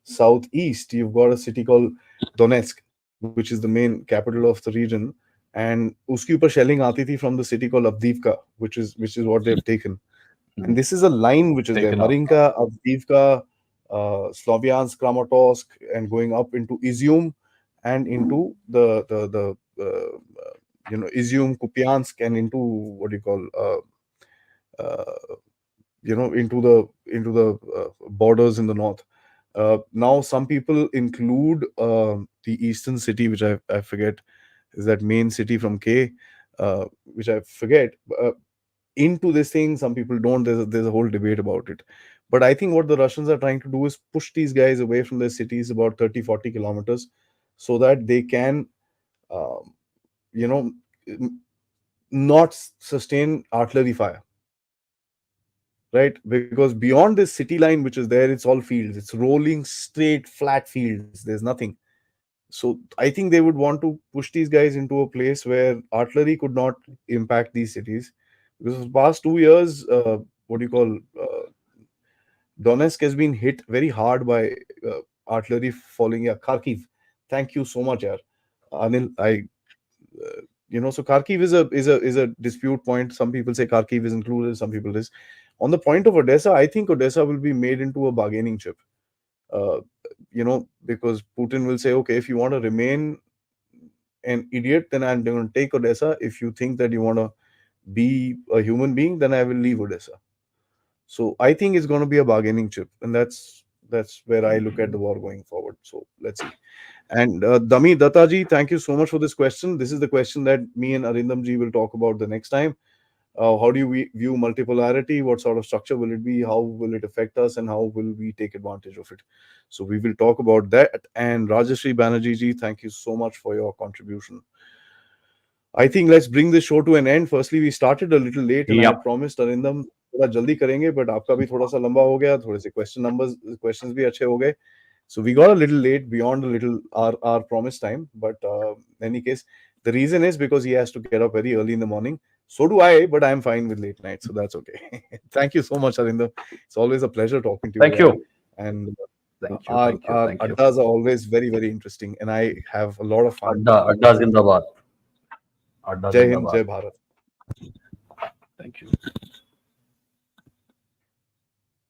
southeast, you've got a city called Donetsk, which is the main capital of the region. And uski upar shelling aati thi from the city called Avdiivka, which is what they've taken. And this is a line which is there: Taken off. Marinka, Avdiivka, Slovyansk, Kramatorsk, and going up into Izium and into Izium, Kupiansk, and into what do you call into the borders in the north. Now some people include the eastern city, which I forget is that main city from K, which I forget. Into this thing, some people don't. There's a whole debate about it. But I think what the Russians are trying to do is push these guys away from their cities about 30-40 kilometers, so that they can um, you know not sustain artillery fire, right? Because beyond this city line which is there, it's all fields. It's rolling straight flat fields. There's nothing. So I think they would want to push these guys into a place where artillery could not impact these cities, because for the past 2 years, what do you call Donetsk has been hit very hard by artillery falling. Yeah, Kharkiv. Thank you so much, yaar. Anil, so Kharkiv is a dispute point. Some people say Kharkiv is included, some people is. On the point of Odessa, I think Odessa will be made into a bargaining chip. Uh, because Putin will say, okay, if you want to remain an idiot, then I'm going to take Odessa. If you think that you want to be a human being, then I will leave Odessa. So I think it's going to be a bargaining chip, and that's where I look at the war going forward. So let's see. And Dami Dattaji, thank you so much for this question. This is the question that me and Arindamji will talk about the next time. How do you view multipolarity? What sort of structure will it be? How will it affect us? And how will we take advantage of it? So we will talk about that. And Rajashri Banerjee ji, thank you so much for your contribution. I think let's bring this show to an end. Firstly, we started a little late, and I Yep. promised Arindam थोड़ा जल्दी करेंगे, but आपका भी थोड़ा सा लंबा हो गया, थोड़े से questions भी अच्छे हो गए. So we got a little late beyond a little our promised time. But in any case, the reason is because he has to get up very early in the morning. So do I, but I'm fine with late night, so that's okay. Thank you so much, Arindam. It's always a pleasure talking to you, Thank you. and Thank you. our Thank you. our Thank you. addas are always very, very interesting, and I have a lot of fun. Adda Zindabad. Adda Jai Hind, Zindabad. Jai Bharat.